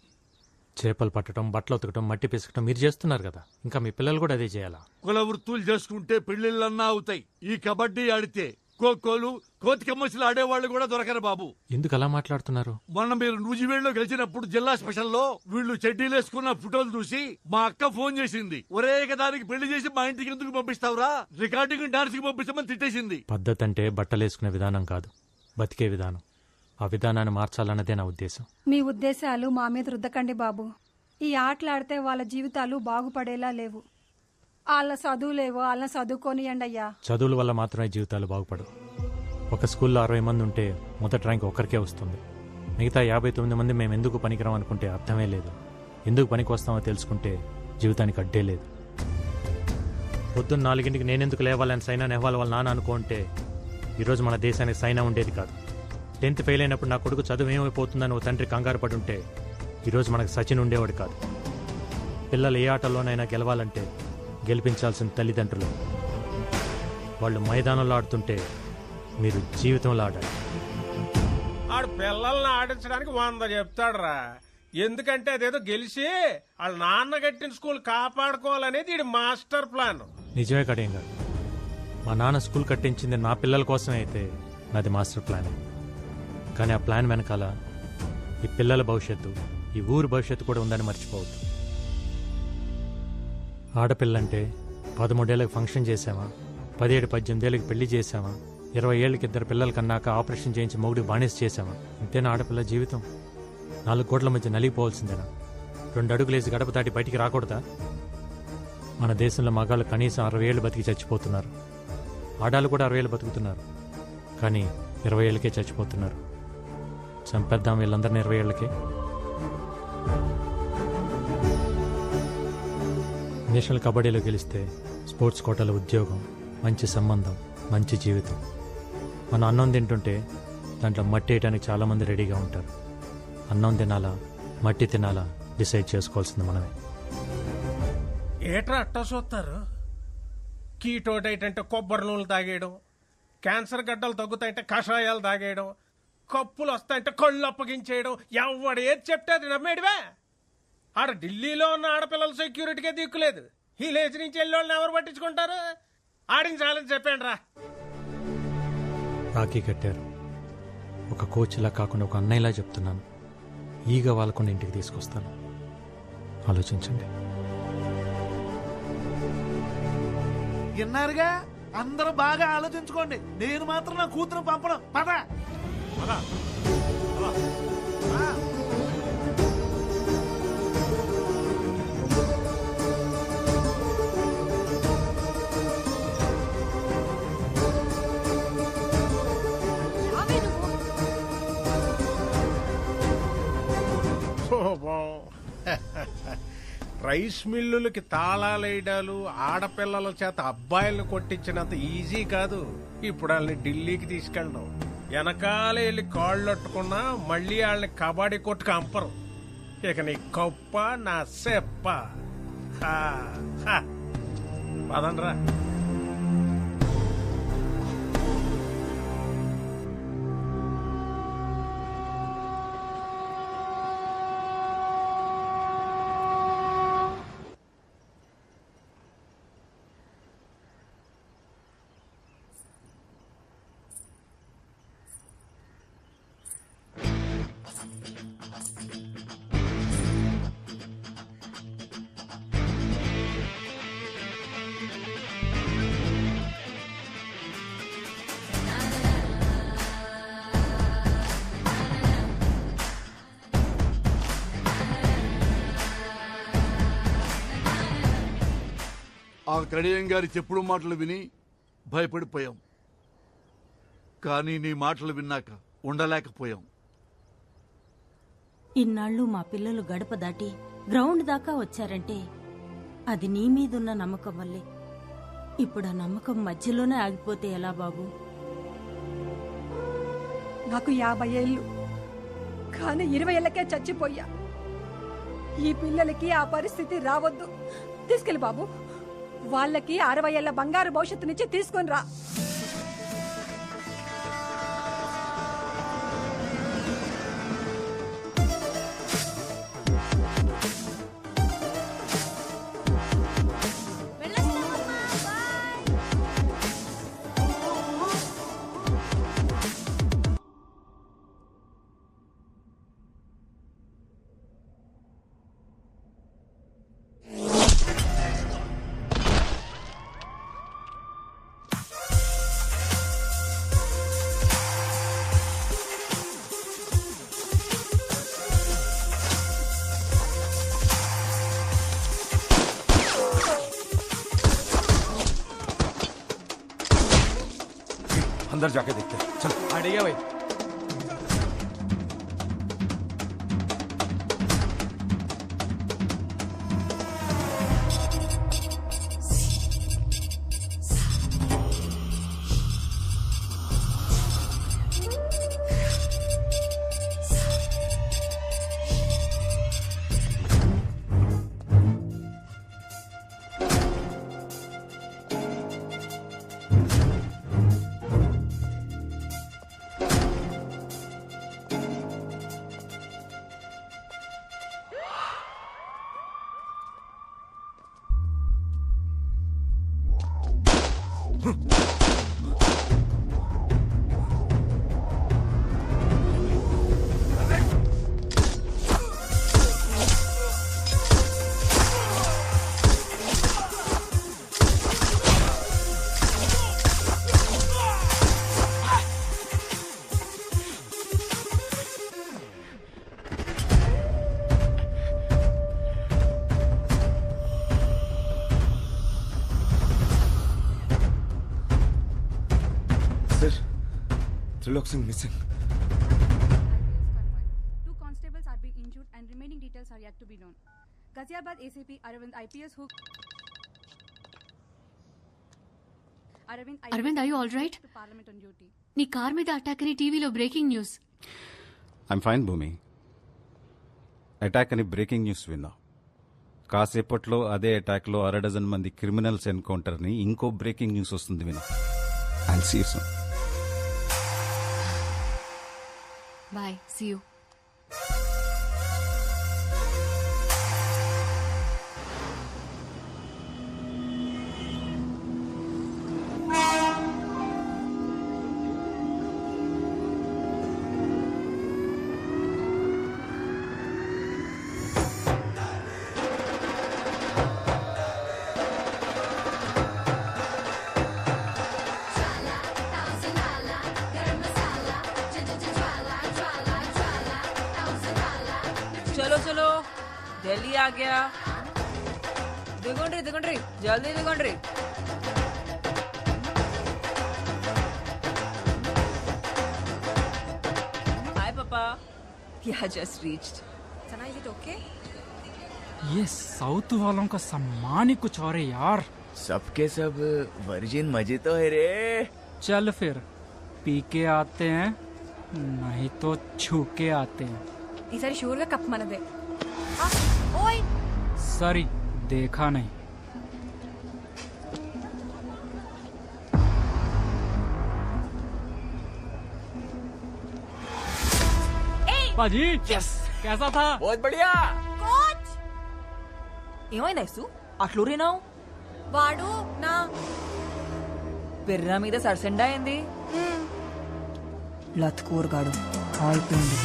చేపలు పట్టడం, బట్టలు ఉతకడం, మట్టి పిసకటం మీరు చేస్తున్నారు కదా, ఇంకా మీ పిల్లలు కూడా అదే చేయాలా? కుల వృత్తులు చేసుకుంటే పెళ్లిళ్ళన్నా అవుతాయి. ఈ కబడ్డీ ఆడితే ఖోఖోలు, కోతికమ్మసులు ఆడేవాళ్ళు కూడా దొరకరు బాబు. ఎందుకు అలా మాట్లాడుతున్నారు? మొన్న మీరు నూజివేడులో గెలిచినప్పుడు జిల్లా స్పెషల్లో వీళ్ళు చెడ్డీలేసుకున్న ఫోటోలు చూసి మా అక్క ఫోన్ చేసింది. ఒరే దానికి పెళ్లి చేసి మా ఇంటికి ఎందుకు పంపిస్తావురా, రికార్డింగ్ డాన్స్ కి పంపిస్తామని తిట్టేసింది. పద్ధతి అంటే బట్టలేసుకునే విధానం కాదు, బతికే విధానం. ఆ విధానాన్ని మార్చాలన్నదే నా ఉద్దేశం. మీ ఉద్దేశాలు మా మీద రుద్దకండి బాబు. ఈ ఆటలాడితే వాళ్ళ జీవితాలు బాగుపడేలా లేవు. వాళ్ళ చదువులేవో వాళ్ళ చదువుకోనియండి అయ్యా. చదువుల వల్ల మాత్రమే జీవితాలు బాగుపడవు. ఒక స్కూల్లో 60 మంది ఉంటే మొదటి ర్యాంక్ ఒక్కరికే వస్తుంది. మిగతా 59 మంది మేము ఎందుకు పనికిరాం అనుకుంటే అర్థమే లేదు. ఎందుకు పనికి వస్తామో తెలుసుకుంటే జీవితానికి అడ్డే లేదు. పొద్దున్న 4ంటికి నేనెందుకు లేవాలని సైనా నెహ్వాల్ వాళ్ళ నాన్న అనుకుంటే ఈరోజు మన దేశానికి సైనా ఉండేది కాదు. 10th ఫెయిల్ అయినప్పుడు నా కొడుకు చదువు ఏమైపోతుందని ఓ తండ్రి కంగారు పడి ఉంటే ఈరోజు మనకు సచిన్ ఉండేవాడు కాదు. పిల్లలు ఏ ఆటలోనైనా గెలవాలంటే గెలిపించాల్సిన తల్లిదండ్రులు. వాళ్ళు మైదానంలో ఆడుతుంటే మీరు జీవితంలో ఆడాలి. ఆడు పిల్లల్ని ఆడించడానికి 100 చెప్తాడురా. ఎందుకంటే అదేదో గెలిచి వాళ్ళ నాన్న కట్టిన స్కూల్ కాపాడుకోవాలనేది ఇది మాస్టర్ ప్లాన్. నిజమే కడేం గారు, మా నాన్న స్కూల్ కట్టించింది నా పిల్లల కోసమే అయితే నాది మాస్టర్ ప్లాన్. కానీ ఆ ప్లాన్ వెనకాల ఈ పిల్లల భవిష్యత్తు, ఈ ఊరు భవిష్యత్తు కూడా ఉందని మర్చిపోవద్దు. ఆడపిల్లంటే 13 ఏళ్ళకి ఫంక్షన్ చేసామా, 17-18 ఏళ్ళకి పెళ్లి చేసామా, 20 ఏళ్ళకి 2 పిల్లల కన్నాక ఆపరేషన్ చేయించి మొగుడికి బానిస చేసామా? ఇంతేనా ఆడపిల్ల జీవితం? 4 గోట్ల మధ్య నలిగిపోవాల్సిందేనా? 2 అడుగులేసి గడప దాటి బయటికి రాకూడదా? మన దేశంలో మగాళ్ళు కనీసం 60 ఏళ్ళు బతికి చచ్చిపోతున్నారు. ఆడాళ్ళు కూడా 60 ఏళ్ళు బతుకుతున్నారు, కానీ 20 ఏళ్ళకే చచ్చిపోతున్నారు. చంపేద్దాం వీళ్ళందరినీ 20 ఏళ్ళకే. నేషనల్ కబడ్డీలో గెలిస్తే స్పోర్ట్స్ కోటాలో ఉద్యోగం, మంచి సంబంధం, మంచి జీవితం. మనం అన్నం తింటుంటే దాంట్లో మట్టి వేయడానికి చాలామంది రెడీగా ఉంటారు. అన్నం తినాలా, మట్టి తినాలా డిసైడ్ చేసుకోవాల్సింది మనమే. ఏట్రా అట్టా చూస్తారు? కీటో డైట్ అంటే కొబ్బరి నూనెలు తాగేయడం, క్యాన్సర్ గడ్డలు తగ్గుతాయంటే కషాయాలు తాగేయడం, కప్పులు వస్తాయంటే కళ్ళు అప్పగించేయడం. ఎవడు ఏది చెప్తే అది నమ్మేడివే. ఆడ ఢిల్లీలో ఉన్న ఆడపిల్లల సెక్యూరిటీకే దిక్కులేదు. ఈ లేచి నుంచి వెళ్ళి వాళ్ళని ఎవరు పట్టించుకుంటారు? ఆడించాలని చెప్పండి రా. రాఖీ కట్టారు. ఒక కోచ్లా కాకుండా ఒక అన్నయ్యలా చెప్తున్నాను. ఈగ వాళ్ళకుండా ఇంటికి తీసుకొస్తాను. ఆలోచించండి. విన్నారుగా, అందరూ బాగా ఆలోచించుకోండి. నేను మాత్రం నా కూతురు పంపడం. పద రైస్ మిల్లులకి తాళాలేయడాలు, ఆడపిల్లల చేత అబ్బాయిలను కొట్టించినంత ఈజీ కాదు ఇప్పుడు వాళ్ళని ఢిల్లీకి తీసుకెళ్ళడం. వెనకాలే వెళ్ళి కాళ్ళట్టుకున్నా మళ్ళీ వాళ్ళని కబడ్డీ కొట్టు కంపరు. ఇక నీ కప్ప నా సెప్ప. పదండ్రా. ఆ కడియం గారి చెప్పుడు మాటలు విని భయపడిపోయాం. కానీ నీ మాటలు విన్నాక ఉండలేకపోయాం. ఇన్నాళ్ళు మా పిల్లలు గడప దాటి గ్రౌండ్ దాకా వచ్చారంటే అది నీ మీదున్న నమ్మకం వల్లే. ఇప్పుడు ఆ నమ్మకం మధ్యలోనే ఆగిపోతే ఎలా బాబు? నాకు 50 ఏళ్ళు, కానీ 20 ఏళ్ళకే చచ్చిపోయా. ఈ పిల్లలకి ఆ పరిస్థితి రావద్దు. తీసుకెళ్ళి బాబు, వాళ్ళకి 60 ఏళ్ల బంగారు భవిష్యత్తునిచ్చి తీసుకొని రా. अंदर जाके देखते हैं। चल ठीक है भाई। Triloxing missing. 2 constables are being injured and remaining details are yet to be known. Ghaziabad ACP Arvind IPS who Arvind, are you all right? Parliament on duty. నీ కార్ మీద అటాక్ అని టీవీలో breaking news. I'm fine Bhoomi. Attack అని breaking news విన్నా. కాసేపట్లో అదే అటాక్లో 6 మంది criminals ఎన్కౌంటర్ని ఇంకో బ్రేకింగ్ న్యూస్ వస్తుంది వినా. I'll see you soon. Bye. See you. चलो चलो दिल्ली आ गया. दिगोंड्री जल्दी दिगोंड्री. हाय पापा. Yeah, just reached. Sana, is it okay? ये साउथ वालों का सम्मान ही कुछ और है यार. सबके सब वर्जिन मजे तो है रे. चल फिर पी के आते हैं, नहीं तो छू के आते हैं. ఈసారి షూర్ గా కప్ మనదే. ఓయ్ सॉरी, देखा नहीं. पाजी, यस, कैसा था? बहुत बढ़िया. కోచ్ ఏమైంది ఐసు? అట్లూరినావు. వాడు నా పిర్రా మీద సరసెండా ఏంది? లత్కూర్గాడు అయిపోయింది.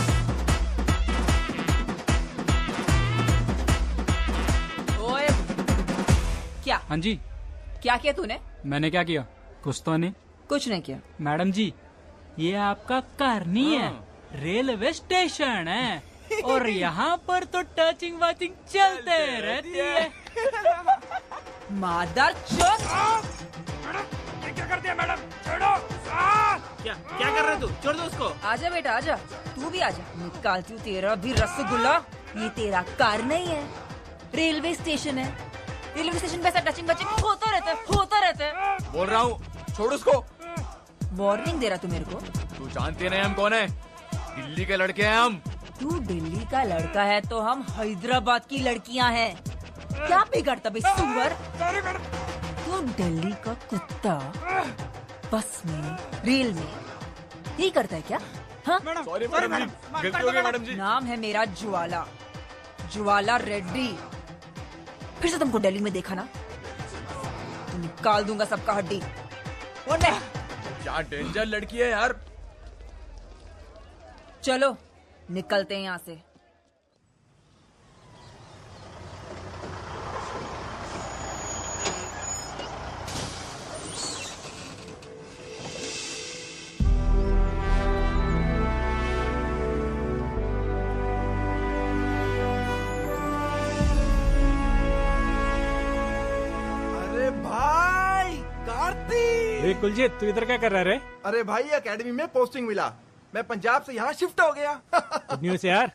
क्या? हाँ जी. क्या किया तूने? मैंने क्या किया? कुछ तो नहीं. कुछ नहीं किया. मैडम जी, ये आपका घर नहीं है, रेलवे स्टेशन है. और यहाँ पर तो टचिंग वाचिंग चलते रहती है. मादर चोद. क्या कर दिया मैडम? छोड़ो. क्या कर रहे तू? छोड़ दो उसको. आजा बेटा आजा. तू भी आजा. निकालती हूँ तेरा भी रसगुल्ला. ये तेरा कार नहीं है, रेलवे स्टेशन है. रेलवे स्टेशन पे ऐसा टचिंग बचिंग होता रहता है. ऐसे? बोल रहा हूँ, छोड़ उसको। वार्निंग दे रहा तू मेरे को? तू जानती नहीं हम कौन है? दिल्ली के लड़के हैं हम। तू दिल्ली का लड़का है तो हम हैदराबाद की लड़कियां हैं। क्या बिगड़ता बे सुअर? तू दिल्ली का कुत्ता बस में रेल में यही करता है क्या? हाँ? सॉरी मैडम जी, गलती हो गई मैडम जी। नाम है मेरा ज्वाला, ज्वाला रेड्डी। फिर से तुमको दिल्ली में देखा ना तो निकाल दूंगा सबका हड्डी। क्या डेंजर लड़की है यार। चलो निकलते हैं यहाँ से। अरे भाई कार्तिक, कुलजीत तू इधर क्या कर रहा है रे? अरे भाई एकेडमी में पोस्टिंग मिला, मैं पंजाब से यहाँ शिफ्ट हो गया। गुड न्यूज़ यार।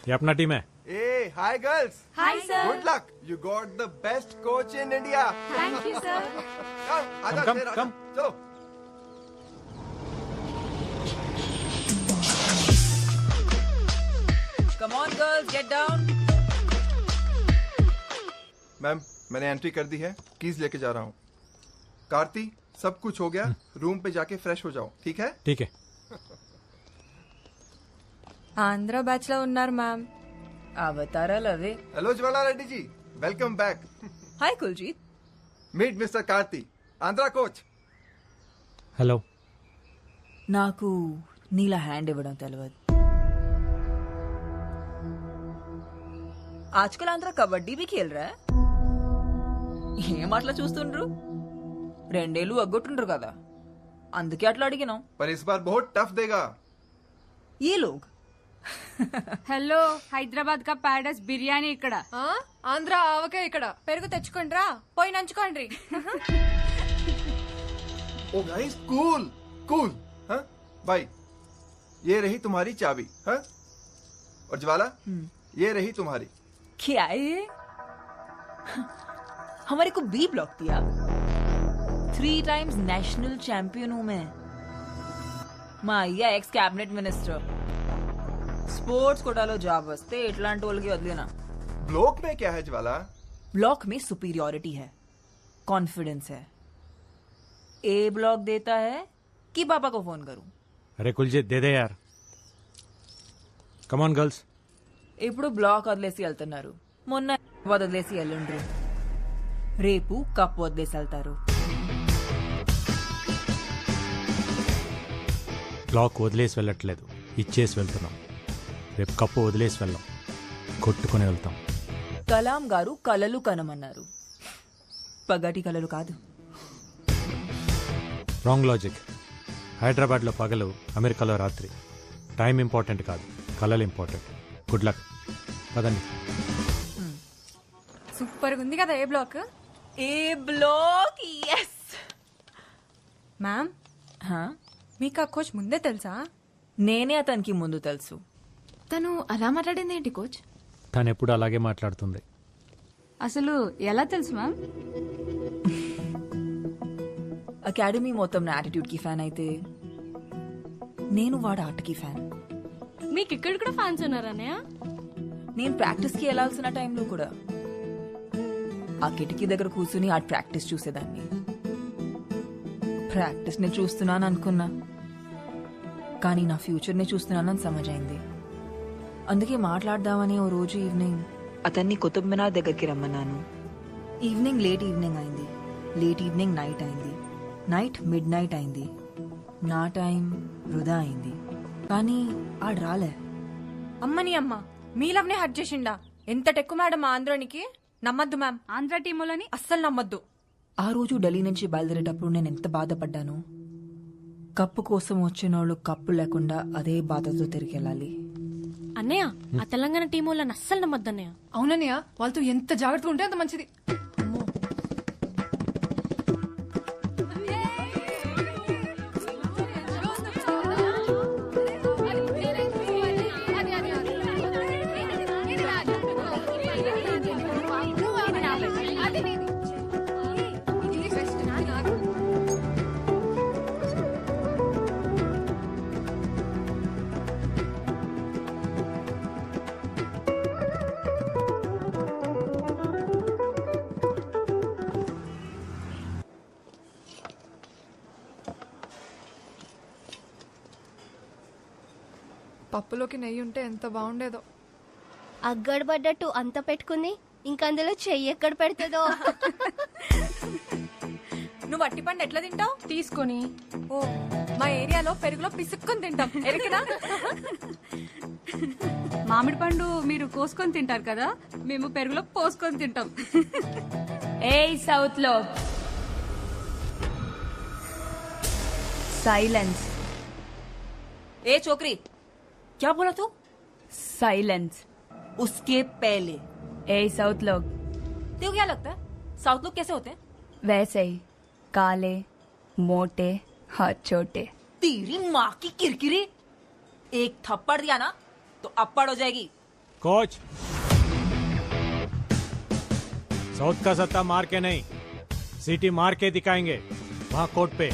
ये अपना टीम है। ए hi girls. Hi, sir. Good luck, you got the best coach in India. Thank you, sir. आजा Come, शेर, आजा। come. चलो। Come on girls, get down. Ma'am मैंने एंट्री कर दी है, कीज लेके जा रहा हूँ। कार्ती सब कुछ हो गया, रूम पे जाके फ्रेश हो जाओ, ठीक है? ठीक है। ఆంధ్ర బ్యాచ్ లో ఉన్నారు మ్యామ్. అవతారాలు అవే. Hello Jwala Reddy ji, welcome back. Hi Kuljeet. Meet mister Karthi, Andhra coach. Hello. నాకు నీలా హ్యాండ్ ఇవ్వడం తెలియదు. ఆజ్కల్ ఆంధ్ర కబడ్డీ भी खेल रहा है. ఏం అట్లా చూస్తుండ్రు? రెండేళ్ళు అగ్గొట్టుండ్రు కదా, అందుకే అట్లా అడిగినాం. पर इस बार बहुत टफ देगा। ये लोग హలో, హైదరాబాద్ కా ప్యారడైస్ బిర్యానీ ఇక్కడ. ఆంధ్ర ఆవకాయ ఇక్కడ. పెరుగు తెచ్చుకోండి రా, పోయి నంచుకోండి. ओ गाइस कूल कूल। हाँ भाई, ये रही तुम्हारी चाबी। हाँ, और ज्वाला ये रही तुम्हारी। क्या है ये? हमारे को बी ब्लॉक दिया। 3 टाइम्स नेशनल चैंपियन हूं मैं। మా అయ్య ఎక్స్ క్యాబినెట్ మినిస్టర్. స్పోర్ట్స్ కోటాలో జాబ్ వస్తే ఇట్లాంటి వాళ్ళకి వదిలేనా. ब्लॉक में क्या है ज्वाला? ब्लॉक में सुपीरियोरिटी है, कॉन्फिडेंस है. ए ब्लॉक देता है कि पापा को फोन करूं? अरे कुलजीत दे दे यार। Come on girls. ఇప్పుడు బ్లాక్ వదిలేసి వెళ్తున్నారు, మొన్న వదిలేసి వెళ్ళండ్రు, రేపు కప్ వదిలేసి వెళ్తారు. బ్లాక్ వదిలేసి వెళ్ళట్లేదు, ఇచ్చేసి వెళ్తున్నాం. రేపు కప్పు వదిలేసి వెళ్ళాం, కొట్టుకుని వెళ్తాం. కలాం గారు కలలు కనమన్నారు, పగటి కలలు కాదు. Wrong logic. హైదరాబాద్లో పగలు, అమెరికాలో రాత్రి. టైం ఇంపార్టెంట్ కాదు, కలలు ఇంపార్టెంట్. గుడ్ లక్, పదండి. సూపర్ ఉంది కదా ఏ బ్లాక్. ఏ బ్లాక్, ఎస్ మ్యామ్. మీకు ఆ కోచ్ ముందే తెలుసా? నేనే అతనికి ముందు తెలుసు. తను అలా మాట్లాడింది ఏంటి కోచ్? తను ఎప్పుడు అలాగే మాట్లాడుతుంది. అసలు ఎలా తెలుసు మ్యామ్? అకాడమీ మొత్తం నా యాటిట్యూడ్ కి ఫ్యాన్ అయితే నేను వాడు ఆటకి ఫ్యాన్. మీకు ఇక్కడ కూడా ఫ్యాన్స్ ఉన్నారన్నయ్య? నేను ప్రాక్టీస్ కి వెళ్లాల్సిన టైంలో కూడా ఆ కిటికీ దగ్గర కూర్చుని ఆ ప్రాక్టీస్ చూసేదాన్ని. ప్రాక్టీస్ ని చూస్తున్నాను అనుకున్నా, కానీ నా ఫ్యూచర్ ని చూస్తున్నానని సమజైంది. అందుకే మాట్లాడదామని ఓ రోజు ఈవినింగ్ అతన్ని కుతుబ్ మినార్ దగ్గరికి రమ్మన్నాను. ఈవినింగ్ లేట్ ఈవినింగ్ అయింది, లేట్ ఈవినింగ్ నైట్ అయింది, నైట్ మిడ్ నైట్ అయింది. నా టైం వృధా అయింది, కానీ ఆడు రాలే. అమ్మని అమ్మ, మీ లవ్నే హర్ట్ చేసిండా? ఎంత టెక్కు మేడం ఆంధ్రానికి. నమ్మద్దు మ్యామ్, ఆంధ్ర టీములని అస్సలు నమ్మద్దు. ఆ రోజు ఢిల్లీ నుంచి బయలుదేరేటప్పుడు నేను ఎంత బాధపడ్డాను. కప్పు కోసం వచ్చిన వాళ్ళు కప్పు లేకుండా అదే బాధతో తిరిగి వెళ్ళాలి. అన్నయ్య, ఆ తెలంగాణ టీం వాళ్ళని అస్సలు నమ్మద్దు అన్నయ్య. అవునన్నయ్య, వాళ్ళతో ఎంత జాగ్రత్తగా ఉంటే అంత మంచిది. పప్పులోకి నెయ్యి ఉంటే ఎంత బాగుండేదో. అగ్గడబడ్డట్టు అంత పెట్టుకుంది, ఇంకందులో చెయ్యి ఎక్కడ పెడుతుందో. నువ్వు అట్టి పండు ఎట్లా తింటావు? తీసుకొని. ఓ, మా ఏరియాలో పెరుగులో పిసుక్కొని తింటాం. ఎరికినా? మామిడి పండు మీరు కోసుకొని తింటారు కదా, మేము పెరుగులో పోసుకొని తింటాం. ఏ సౌత్ లో साइलेंस. ए छोकरी, क्या बोला तू? साइलेंस. उसके पहले. ए साउथ लोग. तेरे को क्या लगता है साउथ लोग कैसे होते हैं? वैसे ही, काले, मोटे, हाथ छोटे. तेरी माँ की किरकिरी, एक थप्पड़ दिया ना तो अप्पड़ हो जाएगी. कोच, साउथ का सत्ता मार के नहीं, सिटी मार के दिखाएंगे वहां कोर्ट पे.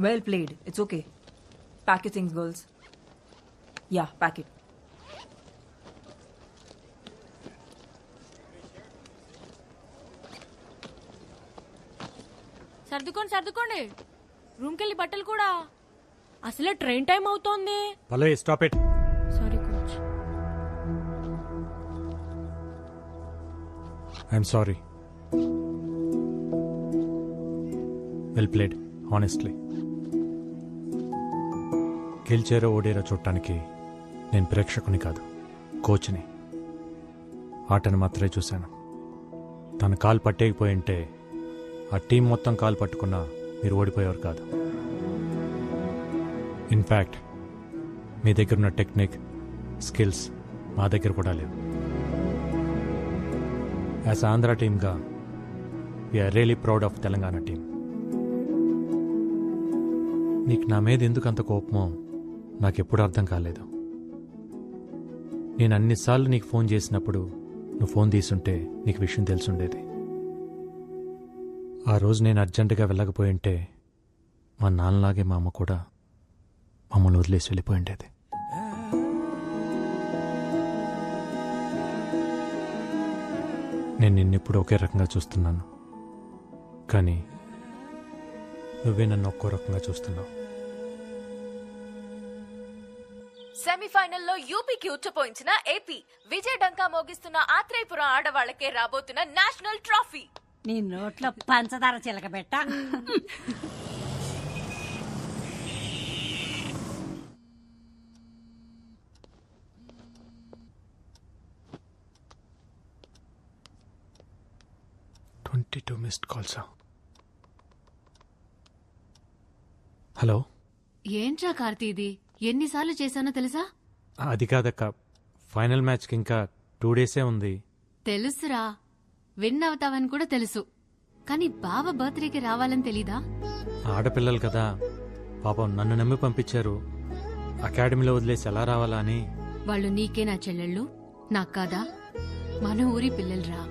Well played. It's okay. Pack your things, girls. Yeah, pack it. సర్దుకోండి రూమ్ కెళ్ళి బట్టలు కూడా. అసలే ట్రైన్ టైం అవుతోంది. Pallavi, stop it. Sorry coach. I'm sorry. Well played, honestly. గెలిచారో ఓడేరో చూడటానికి నేను ప్రేక్షకుని కాదు, కోచ్ని. ఆటను మాత్రమే చూశాను. తను కాలు పట్టేయకపోయింటే ఆ టీం మొత్తం కాలు పట్టుకున్నా మీరు ఓడిపోయేవారు కాదు. ఇన్ఫ్యాక్ట్ మీ దగ్గర ఉన్న టెక్నిక్, స్కిల్స్ మా దగ్గర కూడా లేవు. యాజ్ ఆంధ్ర టీమ్గా we are really proud of Telangana team. నీకు నా మీద ఎందుకు అంత కోపమో నాకెప్పుడు అర్థం కాలేదు. నేను అన్నిసార్లు నీకు ఫోన్ చేసినప్పుడు నువ్వు ఫోన్ తీసుంటే నీకు విషయం తెలుసుండేది. ఆ రోజు నేను అర్జెంటుగా వెళ్ళకపోయింటే మా నాన్నలాగే మా అమ్మ కూడా మమ్మల్ని వదిలేసి వెళ్ళిపోయిండేది. నేను నిన్నెప్పుడు ఒకే రకంగా చూస్తున్నాను, కానీ నువ్వే నన్ను ఒక్కో రకంగా చూస్తున్నావు. సెమీఫైనల్లో యూపీకి ఉచ్చపోయించిన ఏపీ, విజయ్ డంకా మోగిస్తున్న ఆత్రేయపురం ఆడవాళ్లకే రాబోతున్న నేషనల్ ట్రోఫీ. నీ నోట్లో పంచదార చిలకబెట్ట. మిస్డ్ కాల్సా? హలో. ఏంట్రా కార్తీ ఇది? ఎన్నిసార్లు చేశానో తెలుసా? అది కాదక్క, ఫైనల్ మ్యాచ్కి ఇంకా 2 డేసే ఉంది. తెలుసురా, విన్ అవుతావని కూడా తెలుసు, కానీ బావ బర్త్డేకి రావాలని తెలీదా? ఆడపిల్లలు కదా పాపం, నన్ను నమ్మి పంపించారు. అకాడమీలో వదిలేసి ఎలా రావాలా అని. వాళ్ళు నీకే నా చెల్లెళ్ళు, నాకు కాదా? మన ఊరి పిల్లలురా,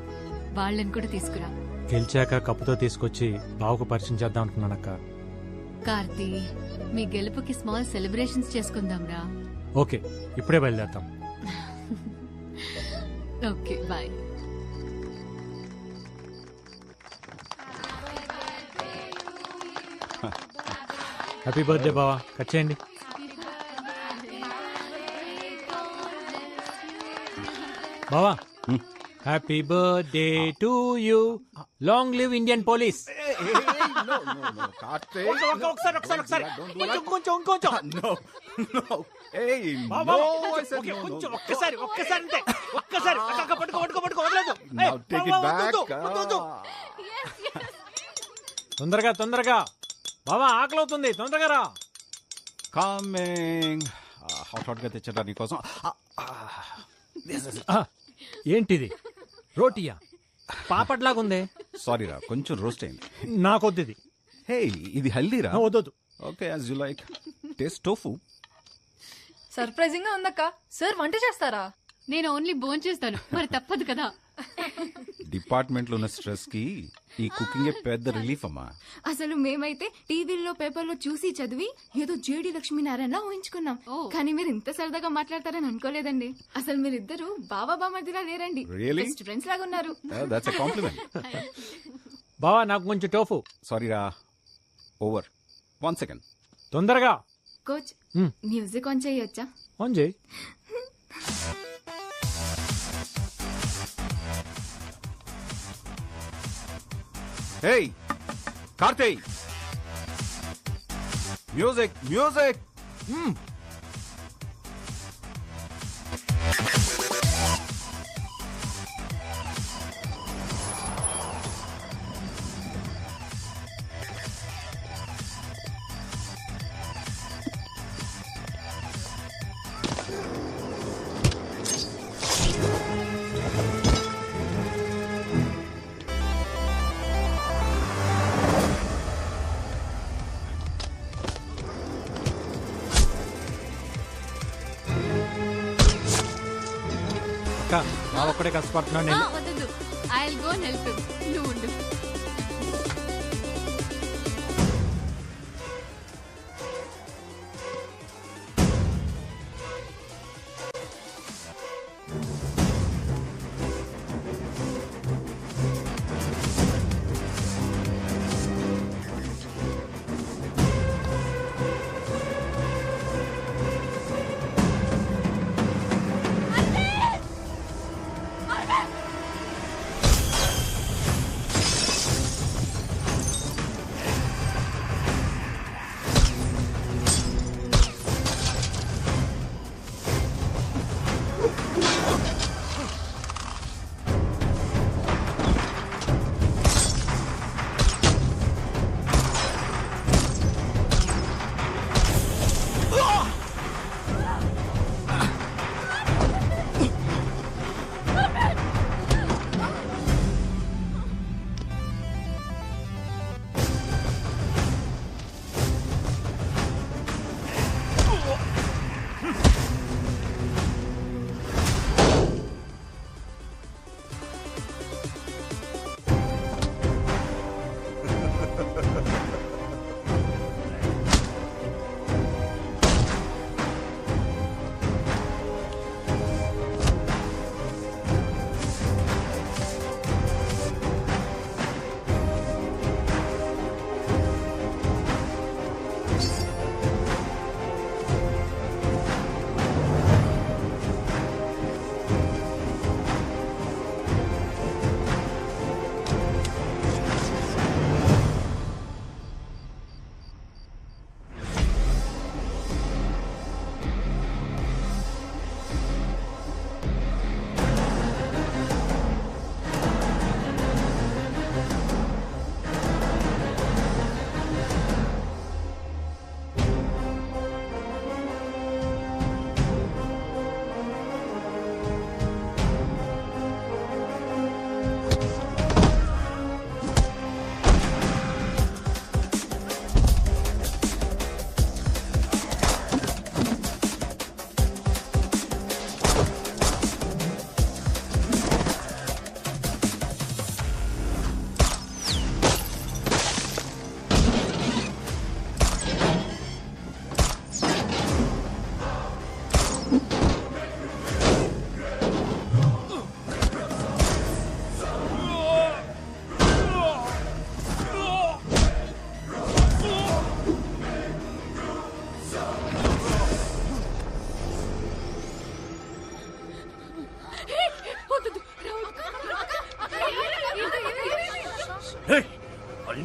వాళ్ళని కూడా తీసుకురా. గెలిచాక కప్పుతో తీసుకొచ్చి బావకు పరిచయం చేద్దాం అనుకున్నానక్క. కార్తీ, మీ గెలుపుకి స్మాల్ సెలబ్రేషన్స్ చేసుకుందాంరా. ఓకే, ఇప్పుడే బయలుదేరతాం. Okay, bye. హ్యాపీ బర్త్డే బావా, కట్ చేయండి. బావా, happy birthday to you. Long live Indian police. ఒకసారి ఒక్కసారి అంటే ఒక్కసారి పట్టుకో వదలదు. తొందరగా బావా ఆకలి అవుతుంది, తొందరగా రా. కమింగ్. హాట్ గా తెచ్చరా నీకోసం. ఏంటిది, రోటీయా? పాపట్లాగుందే. సారీ రా, కొంచెం రోస్ట్ అయింది. నాకొద్దు ఇది. హే, ఇది హెల్దీరా. వద్దు. Okay, as you like. Taste tofu. Surprising గా ఉందక్క. సార్ వంట చేస్తారా? నేను ఓన్లీ బోన్ చేస్తాను, మరి తప్పదు కదా. డిపార్ట్మెంట్ లో ఉన్న స్ట్రెస్ కి ఈ కుకింగ్ పెద్ద రిలీఫ్ అమ్మా. అసలు మేమైతే టీవీలో పేపర్లో చూసి చదివి ఏదో జేడి లక్ష్మీనారాయణ ఊహించుకున్నాం. కానీ మీరు ఇంత సరదాగా మాట్లాడతారని అనుకోలేదండి. అసలు మీరిద్దరు బావా బామర్దిలా లేరండి, Really? బెస్ట్ ఫ్రెండ్స్ లాగా ఉన్నారు. That's a compliment. బావా నాకు కొంచెం టోఫు. సారీ రా, ఓవర్. 1 సెకండ్. తొందరగా. కోచ్, మ్యూజిక్ ఆన్ చేయొచ్చా? ఆన్ చేయి. Hey Karthik, music. అక్క, బావ ఒక్కడే కష్టపడుతున్నాను నేను. వద్దు, I will go and help him. నువ్వు ఉండు.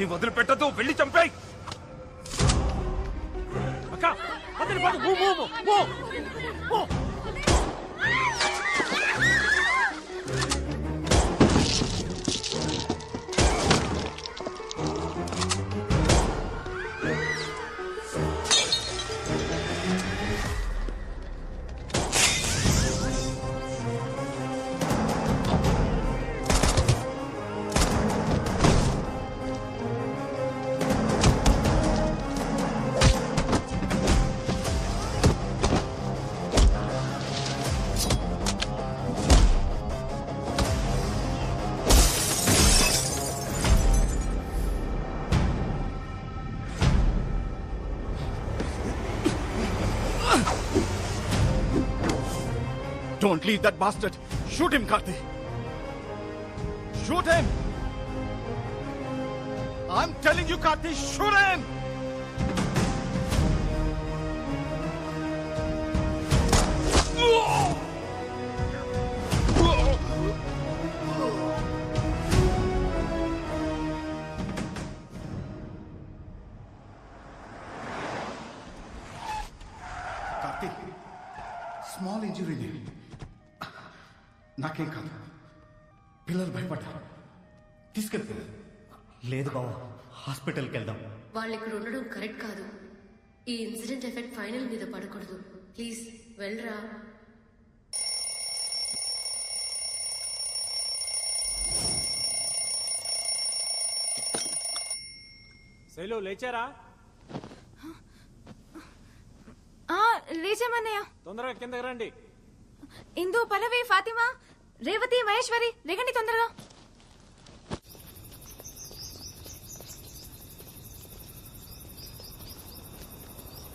వాడిని వదిలిపెట్టదు, వెళ్ళి చంపేయ్. అక్క వదిలిపోదు, move move move move. Don't leave that bastard. Shoot him, Karthi. Shoot him. I'm telling you, Karthi, shoot him. Karthi, small injury there. నాకేం కాదు, పిల్లలు భయపడ్డారు. తీసుకెళ్తా. లేదు బావ, హాస్పిటల్కి వెళ్దాం. వాళ్ళు ఇక్కడ ఉండడం కరెక్ట్ కాదు. ఈ ఇన్సిడెంట్ ఎఫెక్ట్ ఫైనల్ మీద పడకూడదు. ప్లీజ్ వెళ్ళరా. శైలు లేచారా? లేచామన్నయ్య. తొందరగా కిందకి రండి. ఇందు, పల్లవి, ఫాతిమా, రేవతి, మహేశ్వరి, రేగండి తొందరగా.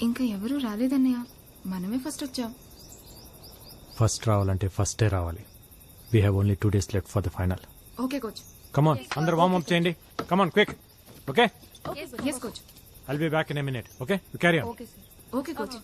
ఇంకా ఎవరూ రాలేదన్నయ్య, మనమే ఫస్ట్ వచ్చాం. ఫస్ట్ రావాలంటే ఫస్టే రావాలి. We have only 2 days left for the final. Okay coach. Come on, అందరు వార్మ్ అప్ చేయండి. Come on quick. Okay, yes coach. I'll be back in a minute. Okay, you carry on. Okay coach.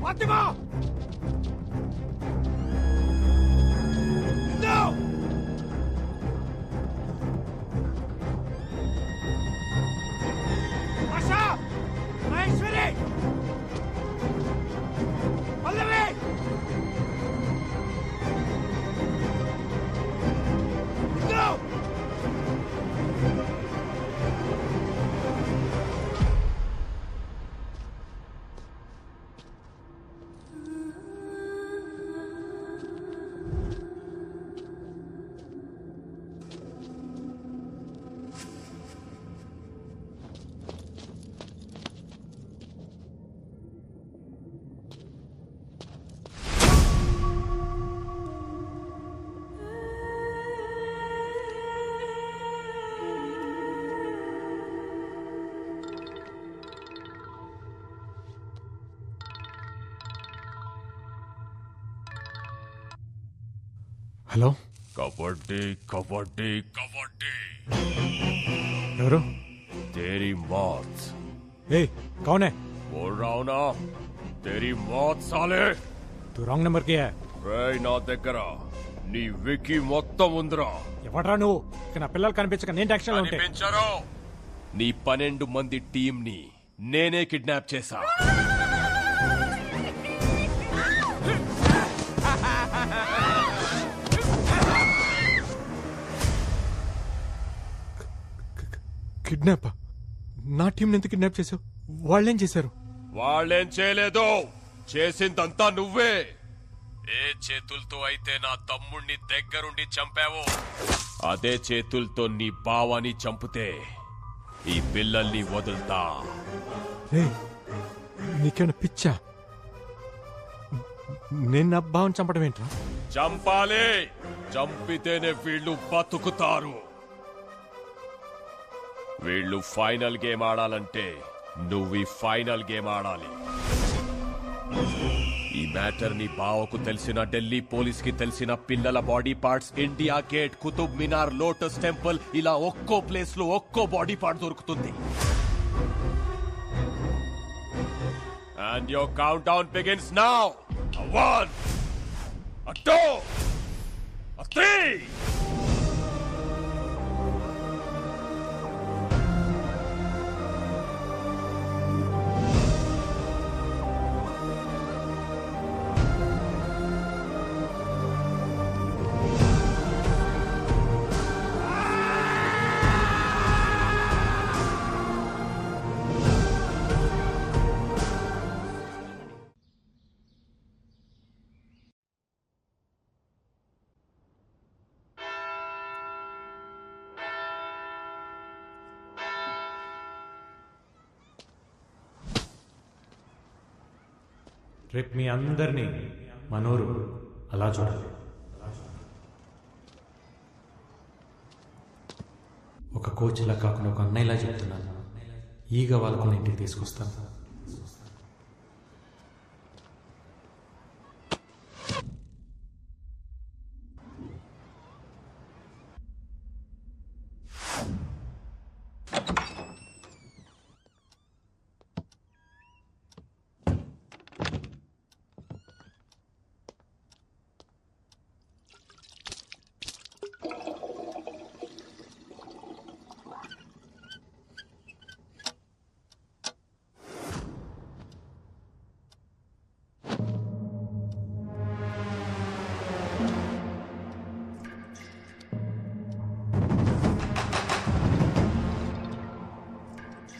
Fatima! Indu! Asha! Maheshwari! Pallavi! Indu! Hello, kabaddi kabaddi kabaddi. ఎవరు? तेरी मौत. ए, कौन है? बोल रहा हूं ना, तेरी मौत साले. तू रॉन्ग नंबर किया है. రేయ్ నా దగ్గర నీ వికీ మొత్తం ఉందిరా. ఎవడ్రా నువ్వు? ఇక నా పిల్లలు కనిపించక నేను టెన్షన్ లో ఉంటే. కనిపించరు. నీ 12 మంది టీం ని నేనే కిడ్నాప్ చేశా. కిడ్నాప్? నా టీం ఎందుకు కిడ్నాప్ చేసావు? వాళ్ళేం చేశారు? వాళ్ళేం చేయలేదు, చేసిందంతా నువ్వే. ఏ చేతులతో అయితే నా తమ్ముణ్ణి దగ్గరుండి చంపావో అదే చేతులతో నీ బావని చంపితే ఈ పిల్లల్ని వదులుతా. నీకేమైనా పిచ్చా? నేను నా బావని చంపడం ఏంట్రా? చంపాలి. చంపితేనే వీళ్ళు బతుకుతారు. వీళ్ళు ఫైనల్ గేమ్ ఆడాలంటే నువ్వు ఈ ఫైనల్ గేమ్ ఆడాలి. ఈ మ్యాటర్ ని బావకు తెలిసిన, ఢిల్లీ పోలీస్ కి తెలిసిన, పిల్లల body parts India gate, Qutub Minar, lotus temple ఇలా ఒక్కో ప్లేస్ లో ఒక్కో బాడీ పార్ట్ దొరుకుతుంది. And your countdown begins now. A 1, a 2, a 3. రేపు మీ అందరినీ మనోరు అలా చూడాలి. ఒక కోచ్లా కాకుండా ఒక అన్నయ్యలా చెప్తున్నాను. ఈగ వాళ్ళకున్న ఇంటికి తీసుకొస్తాను.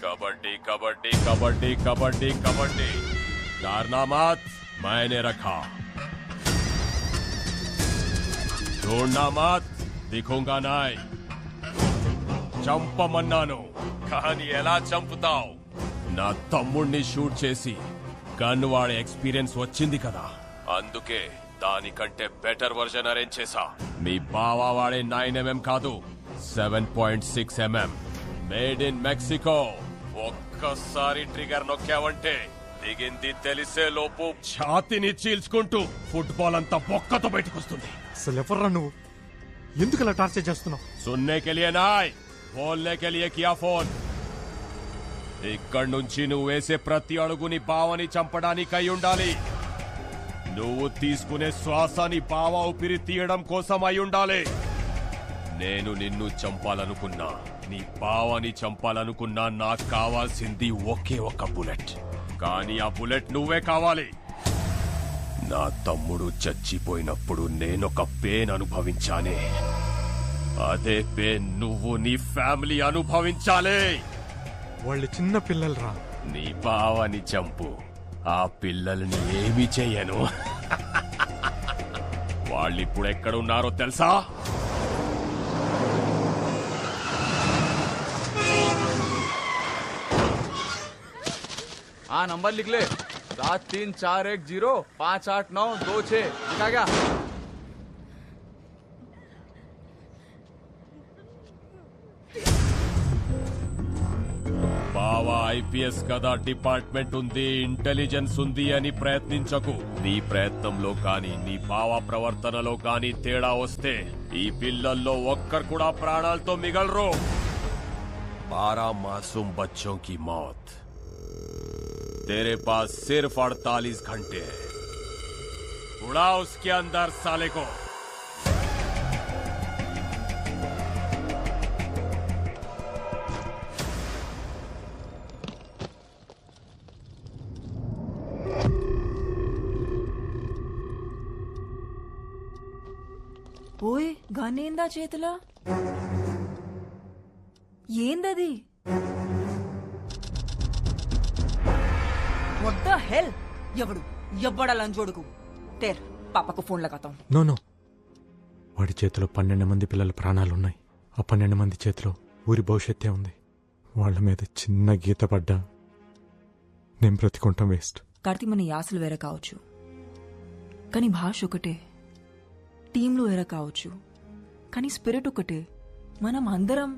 कबड्डी कबड्डी कबड्डी कबड्डी कबड्डी कारनामात मैंने रखा. ढूंढना मत, दिखूंगा नहीं. చంపమన్నాను కానీ ఎలా చంపుతావు? నా తమ్ముణ్ణి షూట్ చేసి గన్ వాడే ఎక్స్పీరియన్స్ వచ్చింది కదా, అందుకే దానికంటే బెటర్ వర్జన్ అరేంజ్ చేశా. మీ బావా వాడే 9mm కాదు, 7.6mm మేడ్ ఇన్ మెక్సికో. ఒక్కసారి ట్రిగర్ నొక్కావంటే దిగింది తెలిసే లోపు ఛాతిని చీల్చుకుంటూ ఫుట్బాల్ అంతా బొక్కతో బయటకొస్తుంది. అసలు ఎవర్రా నువ్వు? ఎందుకు అలా టార్చర్ చేస్తున్నావు? సున్నే కే లియే నాయ్, బోల్నే కే లియే కియా ఫోన్. ఇక్కడి నుంచి నువ్వు వేసే ప్రతి అడుగుని బావని చంపడానికి అయి ఉండాలి. నువ్వు తీసుకునే శ్వాసని బావ ఊపిరి తీయడం కోసం అయి ఉండాలి. నేను నిన్ను చంపాలనుకున్నా, నీ బావని చంపాలనుకున్నా నాకు కావాల్సింది ఒకే ఒక బుల్లెట్. కానీ ఆ బుల్లెట్ నువ్వే కావాలి. నా తమ్ముడు చచ్చిపోయినప్పుడు నేనొక పెయిన్ అనుభవించానే, అదే పెయిన్ నువ్వు నీ ఫ్యామిలీ అనుభవించాలి. వాళ్ళు చిన్న పిల్లలు రా. నీ బావని చంపు, ఆ పిల్లల్ని ఏమి చెయ్యను. వాళ్ళిప్పుడు ఎక్కడున్నారో తెలుసా? हाँ नंबर लिख ले, 7341058926. लिखा क्या? బావా ఐపీఎస్ కదా, డిపార్ట్మెంట్ ఉంది, ఇంటెలిజెన్స్ ఉంది అని ప్రయత్నించకు. నీ ప్రయత్నంలో కానీ నీ బావా ప్రవర్తనలో కానీ తేడా వస్తే ఈ పిల్లల్లో ఒక్కరు కూడా ప్రాణాలతో మిగలరు. 12 मासूम बच्चों की मौत. तेरे पास सिर्फ 48 घंटे है. उड़ा उसके अंदर साले को. ఓయ్ గనేందా చేతులా? ఏందది? What the hell? ఎవడు ఎవ్వడా లంచోడుకు టేర్ పాపకు ఫోన్ లగాతాం. నో నో, వాడి చేతిలో 12 మంది పిల్లల ప్రాణాలున్నాయి. ఆ 12 మంది చేతిలో ఊరి భవిష్యత్తే ఉంది. వాళ్ళ మీద చిన్న గీత పడ్డా నేను బ్రతికుంటాం వేస్ట్. కార్తీ, మన యాసలు వేరే కావచ్చు, కానీ భాష ఒకటే. టీంలో వేరే కావచ్చు, కానీ స్పిరిట్ ఒకటే. మనం అందరం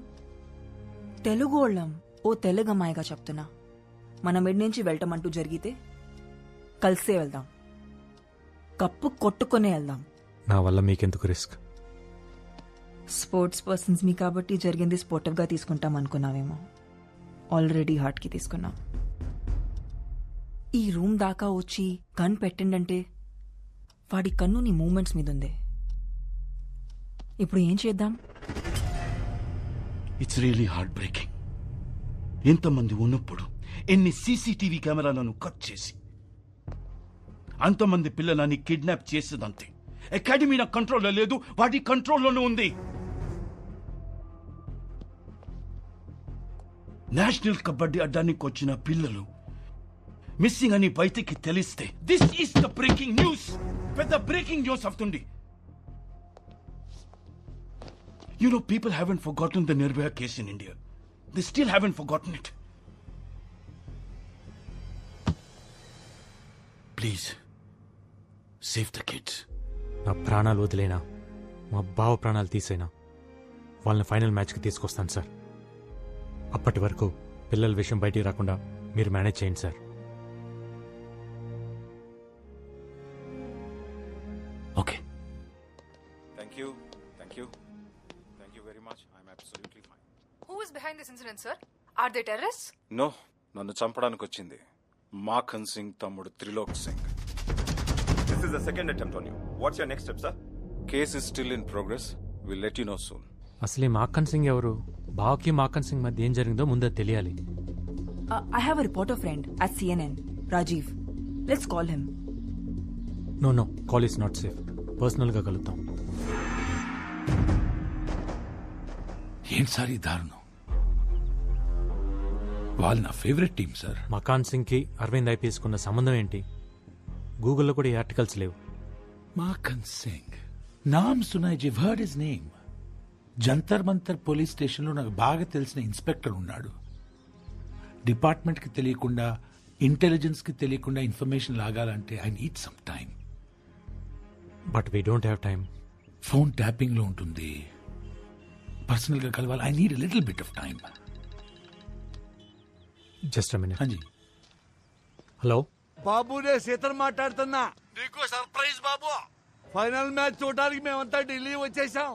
తెలుగు వాళ్ళం. ఓ తెలుగమ్మాయిగా చెప్తున్నా, మన మిడ్ నుంచి వెళ్ళటమంటూ జరిగితే కలిసే వెళ్దాం, కప్పు కొట్టుకునే వెళ్దాం. నా వల్ల మీకెందుకు రిస్క్? స్పోర్ట్స్ పర్సన్స్ మీ కాబట్టి జరిగింది స్పోర్టివ్గా తీసుకుంటాం అనుకున్నావేమో. ఆల్రెడీ హార్ట్కి తీసుకున్నాం. ఈ రూమ్ దాకా వచ్చి గన్ పెట్టిండంటే వాడి కన్ను నీ మూమెంట్స్ మీద ఉంది. ఇప్పుడు ఏం చేద్దాం? It's really heart breaking. ఎంతమంది ఉన్నప్పుడు ఎన్ని సీసీటీవీ కెమెరాలను కట్ చేసి అంతమంది పిల్లలని కిడ్నాప్ చేసేదంతే. అకాడమీ నా కంట్రోల్లో లేదు, వాడి కంట్రోల్లోనే ఉంది. నేషనల్ కబడ్డీ అడ్డానికి వచ్చిన పిల్లలు మిస్సింగ్ అని బయటికి తెలిస్తే this is the breaking news. పెద్ద బ్రేకింగ్ న్యూస్ అవుతుంది. You know, people haven't forgotten the Nirbhaya case in India. They still haven't forgotten it. Please, save the kids. నా ప్రాణాలు వదిలేనా, మా బావ ప్రాణాలు తీసేనా, వాళ్ళని ఫైనల్ మ్యాచ్కి తీసుకొస్తాను సార్. అప్పటి వరకు పిల్లల విషయం బయటికి రాకుండా మీరు మేనేజ్ చేయండి sir. Okay. Thank you. Thank you. Thank you very much. I'm absolutely fine. Who is behind this incident, sir? Are they terrorists? No, నన్ను చంపడానికి వచ్చింది మాఖన్ సింగ్ తమ్ముడు Trilok Singh. This is the second attempt on you. What's your next step, sir? Case is still in progress. We'll let you know soon. అసలు ఈ మాఖన్ సింగ్ ఎవరు? బావకి మాఖన్ సింగ్ మధ్య ఏం జరిగిందో ముందే తెలియాలి. I have a reporter friend at CNN, Rajiv. Let's call him. No no, call is not safe. పర్సనల్గా కలుద్దాం. ఏం సార్ ఈ దారుణం? వాళ్ళు నా favourite team sir. Makhan Singh కి అరవింద్ ఐపీఎస్ కున్న సంబంధం ఏంటి? గూగుల్లో కూడా ఈ ఆర్టికల్స్ లేవు. మాఖన్ సింగ్ నామ్ సునాయ్ జీ, heard his name. Jantar Mantar police స్టేషన్లో నాకు బాగా తెలిసిన ఇన్స్పెక్టర్ ఉన్నాడు. డిపార్ట్మెంట్కి తెలియకుండా, ఇంటెలిజెన్స్కి తెలియకుండా ఇన్ఫర్మేషన్ లాగాలంటే I need some time. But we don't have time. Phone ట్యాపింగ్లో ఉంటుంది. పర్సనల్గా కలవాలి. I need little bit of time. Just a minute. హాంజీ. హలో బాబు, నేను సీతను మాట్లాడుతున్నా. నీకు సర్ప్రైజ్ బాబు. ఫైనల్ మ్యాచ్ చూడడానికి మేమంతా ఢిల్లీ వచ్చేసాం.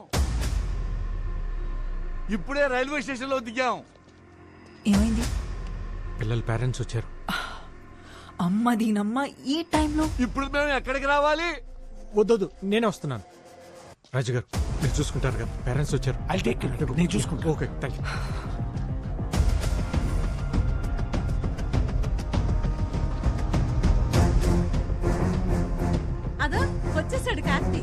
ఇప్పుడే రైల్వే స్టేషన్ లో దిగాం. ఏమైంది? పిల్లల పేరెంట్స్ వచ్చారు. అమ్మ దీనమ్మ, ఈ టైంలో ఇప్పుడు మేము ఎక్కడికి రావాలి? వద్దొద్దు, నేనే వస్తున్నాను. రాజు గారు మీరు చూసుకుంటారు కదా, పేరెంట్స్ వచ్చారు. ఐ టేక్ ఇట్, నేను చూసుకుంటా. Okay, thank you. అదో వచ్చేసాడు కార్తీ.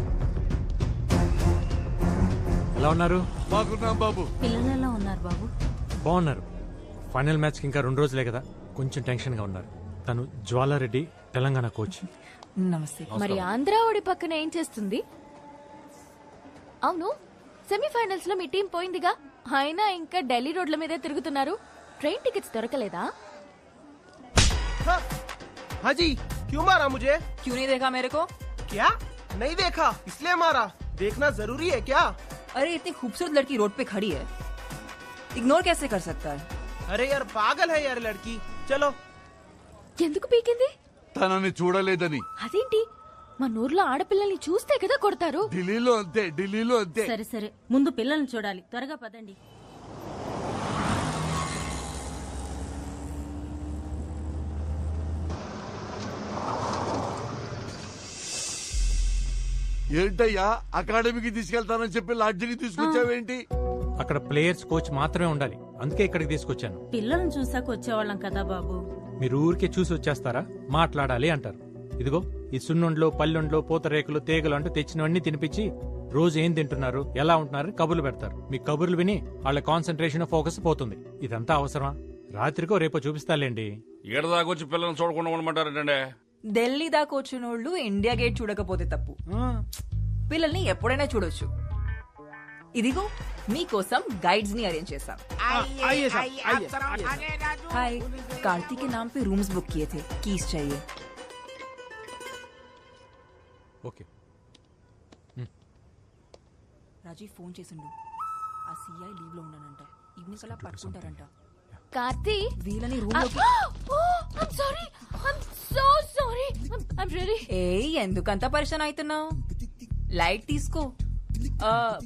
ఎలా ఉన్నారు? బాగున్నాం బాబు. పిల్లలు ఎలా ఉన్నారు బాబు? బాగున్నారు. ఫైనల్ మ్యాచ్కి ఇంకా 2 రోజులే కదా, కొంచెం టెన్షన్గా ఉన్నారు. తను జ్వాలారెడ్డి, తెలంగాణ కోచ్. నమస్తే. మరి ఆంధ్ర ఓడి పక్కన ఏం చేస్తుంది? అవును, సెమీఫైనల్స్ లో మీ టీం పోయిందిగా, అయినా ఇంకా ఢిల్లీ రోడ్ల మీదే తిరుగుతున్నారు. ట్రైన్ టికెట్స్ దొరకలేదా? हाँ जी, क्यों मारा मुझे? क्यों नहीं देखा मेरे को? क्या नहीं देखा, इसलिए मारा? देखना जरूरी है क्या? अरे इतनी खूबसूरत लड़की रोड पे खड़ी है, इग्नोर कैसे कर सकता है? अरे यार पागल है यार लड़की. चलो. ఎందుకు పీకింది? తనని చూడలేదని. అదేంటి, మన ఊర్లో ఆడపిల్లల్ని చూస్తే కదా కొడతారు. ఢిల్లీలో అంతే, ఢిల్లీలో అంతే. సరే సరే, ముందు పిల్లల్ని చూడాలి, త్వరగా పదండి. ఏంటయ్యా, అకాడమీకి తీసుకెళ్తానని చెప్పి లాడ్జికి తీసుకొచ్చావేంటి? అక్కడ ప్లేయర్స్ కోచ్ మాత్రమే ఉండాలి, అందుకే ఇక్కడికి తీసుకొచ్చాను. పిల్లల్ని చూసాక వచ్చేవాళ్ళం కదా బాబు. మీరు ఊరికే చూసి వచ్చేస్తారా? మాట్లాడాలి అంటారు. ఇదిగో ఈ సున్నుండ్లు, పల్లెండ్లు, పూతరేకులు, తీగలు అంటూ తెచ్చినవన్నీ తినిపించి రోజు ఏం తింటున్నారు, ఎలా ఉంటున్నారు కబుర్లు పెడతారు. మీ కబుర్లు విని వాళ్ళ కాన్సన్ట్రేషన్, ఫోకస్ పోతుంది. ఇదంతా అవసరమా? రాత్రికో రేపో చూపిస్తాలేండి. ఏడదాకొచ్చి పిల్లల్ని చూడకుండా ఉండమంటారంటే ఢిల్లీ దాకా వచ్చిన వాళ్ళు ఇండియా గేట్ చూడకపోతే తప్పు. పిల్లల్ని ఎప్పుడైనా చూడొచ్చు. ఇదిగో మీకోసం గైడ్స్ ని अरेंज చేశాం. हाय, कार्तिक के नाम पे रूम्स बुक किए थे, कीज चाहिए. ఓకే. రాజీవ్ ఫోన్ చేసిండు. ఆ సిఐ లీవ్ లో ఉన్నానంట. ఈవినింగ్ కల్లా పట్టుకుంటారంట. కార్తీ వీళ్ళని రూమ్ లోకి ఏ ఎందుకంత పరిశాన్ అవుతున్నావు? లైట్ తీసుకో.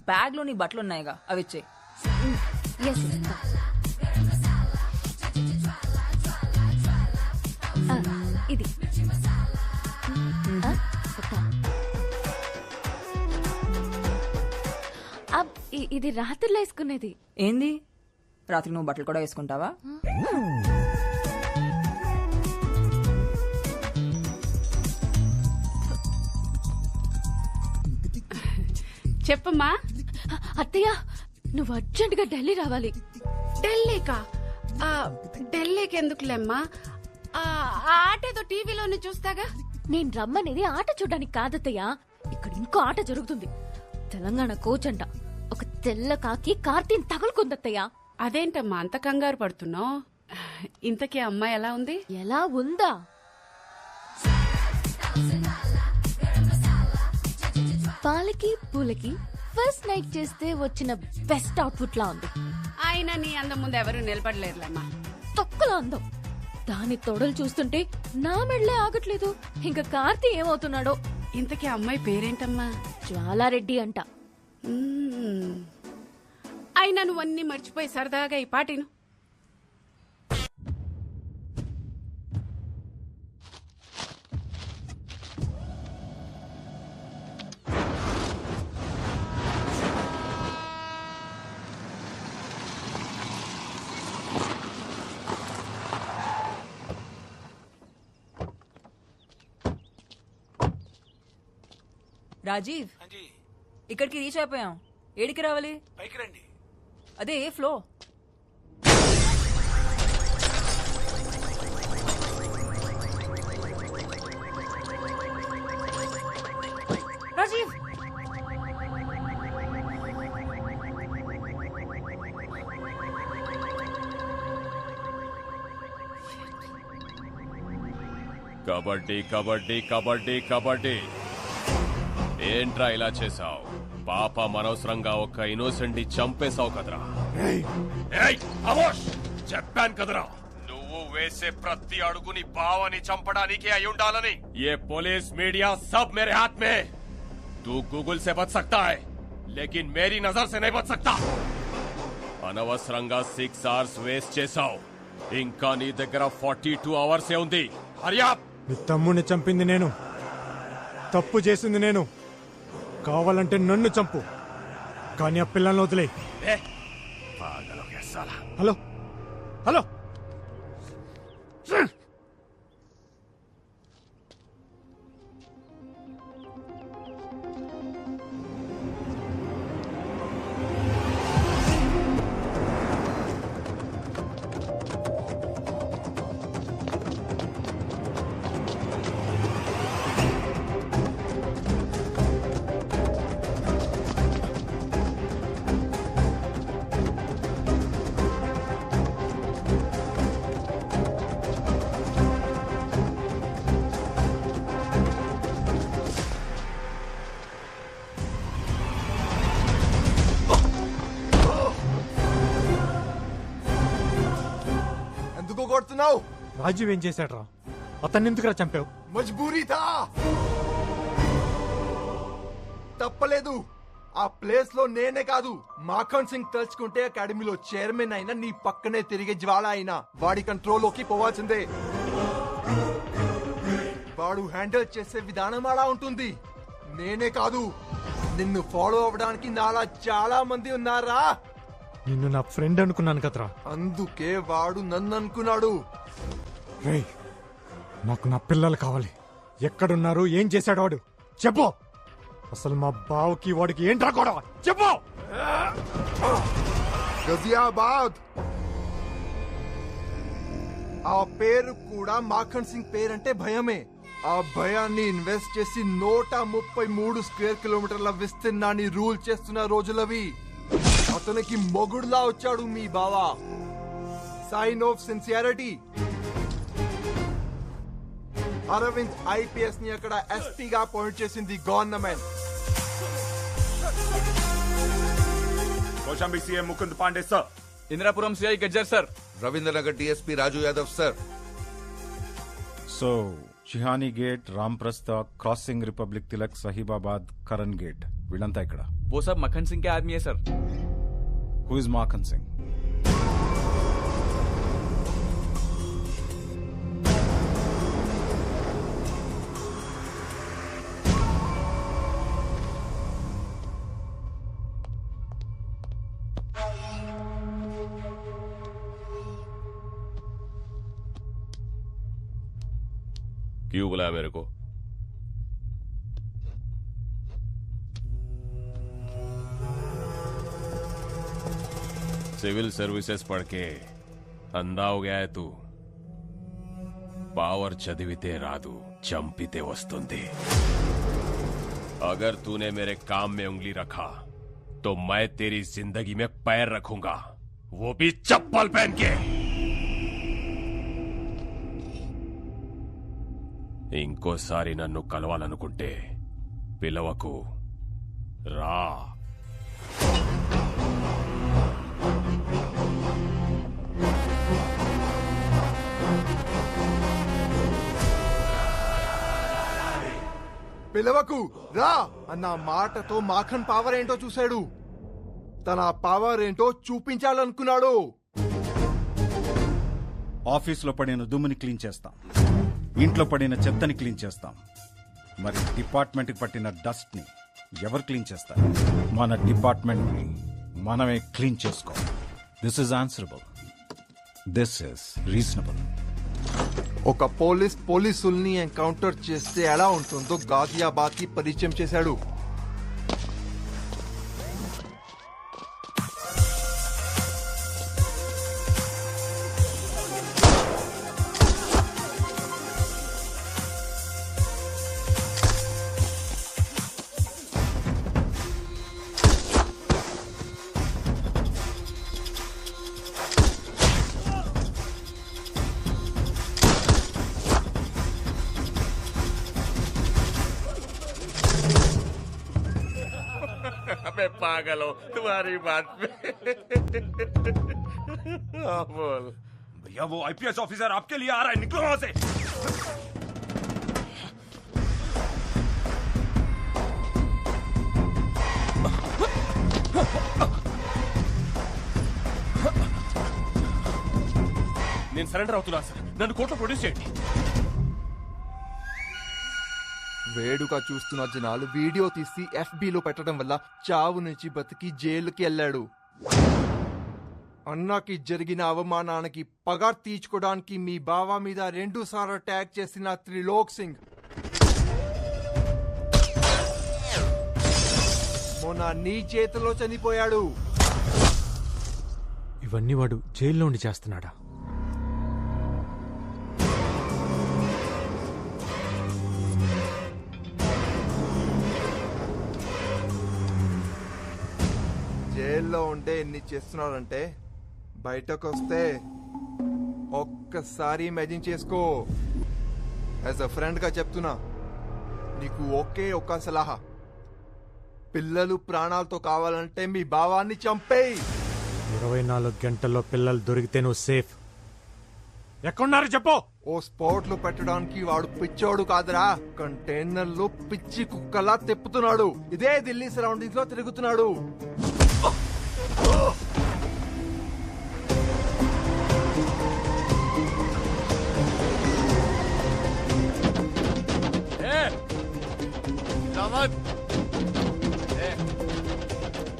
బ్యాగ్ లో నీ బట్టలు ఉన్నాయిగా, అవి ఇచ్చే. ఇది ఇది రాత్రిలో వేసుకునేది. ఏంది, రాత్రి నువ్వు బట్టలు కూడా వేసుకుంటావా? చెప్పమ్మా. అత్తయ్య, నువ్వు అర్జెంట్ గా ఢిల్లీ రావాలి. ఢిల్లీకా? ఢిల్లీకి ఎందుకులేమ్మా, ఆటేదో టీవీలోనే చూస్తాగా. నేను రమ్మనేది ఆట చూడడానికి కాదత్తయ్య, ఇక్కడ ఇంకో ఆట జరుగుతుంది. తెలంగాణ కోచ్ అంట, ఒక తెల్ల కాకి కార్తీని తగులుకుందత్తయ్య. అదేంటమ్మా అంత కంగారు పడుతున్నావు? ఇంతకీ అమ్మాయి ఎలా ఉంది? ఎలా ఉందా? పాలకి పూలకి ఫస్ట్ నైట్ చేస్తే వచ్చిన బెస్ట్ అవుట్ఫుట్ లా ఉంది. ఆయన నీ అందం ముందు ఎవరు నిలబడలేరులేమ్మా. తొక్కలా అందం. దాని తొడలు చూస్తుంటే నా మెడలే ఆగట్లేదు. ఇంకా కార్తీ ఏమవుతున్నాడో. ఇంతకీ అమ్మాయి పేరేంటమ్మా? జ్వాలారెడ్డి అంట. అయినా నువ్వన్నీ మర్చిపోయి సరదాగా ఈ పాటిను. రాజీవ్, ఇక్కడికి రీచ్ అయిపోయాం. ఏడికి రావాలి? పైకి రండి. అదే ఏ ఫ్లో? రాజీవ్, కబడ్డీ కబడ్డీ కబడ్డీ కబడ్డీ. ఏంట్రా ఇలా చేసావు? పాప అనవసరంగా ఒక ఇన్నోసెంట్ ని చంపేశావు కదరా. చెప్పాను కదరా, నువ్వు వేసే ప్రతి అడుగుని బావని చంపడానికి అయి ఉండాలని. ఏ పోలీస్ మీడియా సబ్ మేరే హాత్ మే. తూ గూగుల్ సే బచ్ సక్తా హై, లేకిన్ మేరీ నజర్ సే నహీ బచ్ సక్తా. అనవసరంగా 6 hours వేస్ట్ చేశావు. ఇంకా నీ దగ్గర 42 hours ఉంది. హరియా. నీ తమ్ముడిని చంపింది నేను, తప్పు చేసింది నేను. కావాలంటే నన్ను చంపు, కానీ ఆ పిల్లల్ని వదిలే. హలో హలో, కొడుతున్నావు? రాజీవ్ ఏం చేశాడ్రా? అతన్ని ఎందుకురా చంపావు? మజ్బూరీ థా, తప్పలేదు. ఆ ప్లేస్ లో నేనే కాదు, మాఖన్ సింగ్ తలుచుకుంటే అకాడమీలో చైర్మన్ అయినా నీ పక్కనే తిరిగే జ్వాల అయినా వాడి కంట్రోల్లోకి పోవాల్సిందే. వాడు హ్యాండిల్ చేసే విధానం అలా ఉంటుంది. నేనే కాదు, నిన్ను ఫాలో అవ్వడానికి నాలా చాలా మంది ఉన్నారా. నిన్ను నా ఫ్రెండ్ అనుకున్నాను కదరా, అందుకే వాడు నన్ను అనుకున్నాడు. రేయ్, నాకు నా పిల్లలు కావాలి. ఎక్కడున్నారు? ఏం చేశాడు వాడు? చెప్పు. అసలు మా బావకి వాడికి ఏంట్రా గొడవ? చెప్పు. గజియాబాద్. ఆ పేరు కూడా మాఖన్ సింగ్ పేరంటే భయమే. ఆ భయాన్ని ఇన్వెస్ట్ చేసి 133 స్క్వేర్ కిలోమీటర్ల విస్తీర్ణాన్ని రూల్ చేస్తున్న రోజులవి. అతనికి మొగుడులా వచ్చాడు మీ బావా. Sign of sincerity. Arvind IPS ని అక్కడ ఎస్పీగా అపాయింట్ చేసింది government. Kaushambi CM Mukund Pandey sir. Indirapuram CI Gajjar sir. Ravindranagar DSP Raju Yadav sir. So Chihani gate, Ramprastha, crossing, republic Tilak, Sahibabad, Karan gate వీళ్ళంతా ఇక్కడ. वो सब मक्खन सिंह के आदमी है sir. Who is Makhan Singh? क्यों बुलाया मेरे को? सिविल सर्विसेज पढ़ के अंधा हो गया है तू. पावर चदिविते रादू चंपिते वस्तुंदी. अगर तूने मेरे काम में उंगली रखा तो मैं तेरी जिंदगी में पैर रखूंगा, वो भी चप्पल पहन के. ఇంకోసారి నన్ను కలవాలనుకుంటే పిలవకు, రా. పిలవకు రా అన్న మాటతో మాఖన్ పవర్ ఏంటో చూశాడు. తన పవర్ ఏంటో చూపించాలనుకున్నాడు. ఆఫీస్లో పడిన దుమ్ముని క్లీన్ చేస్తాం, ఇంట్లో పడిన చెత్తని క్లీన్ చేస్తాం. మరి డిపార్ట్మెంట్కి పట్టిన డస్ట్ ని ఎవరు క్లీన్ చేస్తారు? మన డిపార్ట్మెంట్ ని మనమే క్లీన్ చేసుకోవాలి. This is answerable. This is reasonable. ఒక పోలీసుల్ని ఎన్కౌంటర్ చేస్తే ఎలా ఉంటుందో గాజియాబాద్ కి పరిచయం చేశాడు. मैं पागल हूँ तुम्हारी बात पे. बोल भैया वो आईपीएस ऑफिसर आपके लिए आ रहा है, निकलो वहां से. నేను సరెండర్ అవుతున్నా సార్, నన్ను కోర్టులో ప్రొడ్యూస్ చేయండి. వేడుక చూస్తున్న జనాలు వీడియో తీసి ఎఫ్బీలో పెట్టడం వల్ల చావు నుంచి బతికి జైలుకి వెళ్ళాడు. అన్నకి జరిగిన అవమానానికి పగ తీర్చుకోవడానికి మీ బావ మీద 2 సార్లు అటాక్ చేసిన త్రిలోక్ సింగ్ మొన్న నీ చేతిలో చనిపోయాడు. ఇవన్నీ వాడు జైల్లో ఉండి చేస్తున్నాడా? జైల్లో ఉంటే ఎన్ని చేస్తున్నాడంటే బయటకు వస్తే ఒక్కసారి ఇమాజిన్ చేసుకో. యాజ్ అ ఫ్రెండ్ గా చెప్తున్నా, నీకు ఒకే ఒక్క సలహా, పిల్లలు ప్రాణాలతో కావాలంటే మీ భావాన్ని చంపేయి. 24 గంటల్లో పిల్లలు దొరికితే నువ్వు సేఫ్. ఎక్కడున్నారు చెప్పు. ఓ స్పాట్ లో పెట్టడానికి వాడు పిచ్చోడు కాదురా, కంటైనర్ లో పిచ్చి కుక్కలా తిప్పుతున్నాడు. ఇదే ఢిల్లీ సరౌండింగ్స్ లో తిరుగుతున్నాడు.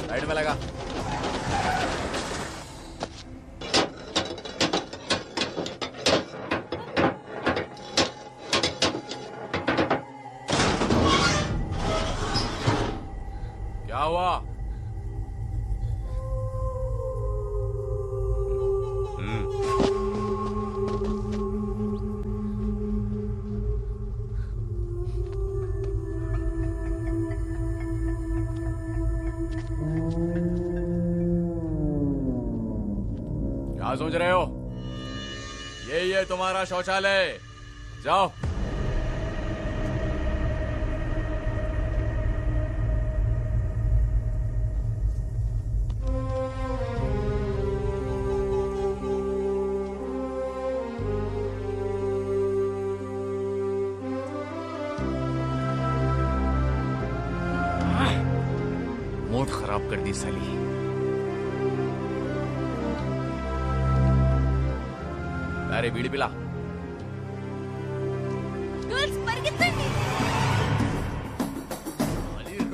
राइट में लगा. क्या हुआ? क्या सोच रहे हो? यही है तुम्हारा शौचालय, जाओ। मूड खराब कर दी साली। अरे बीड़ी पिला।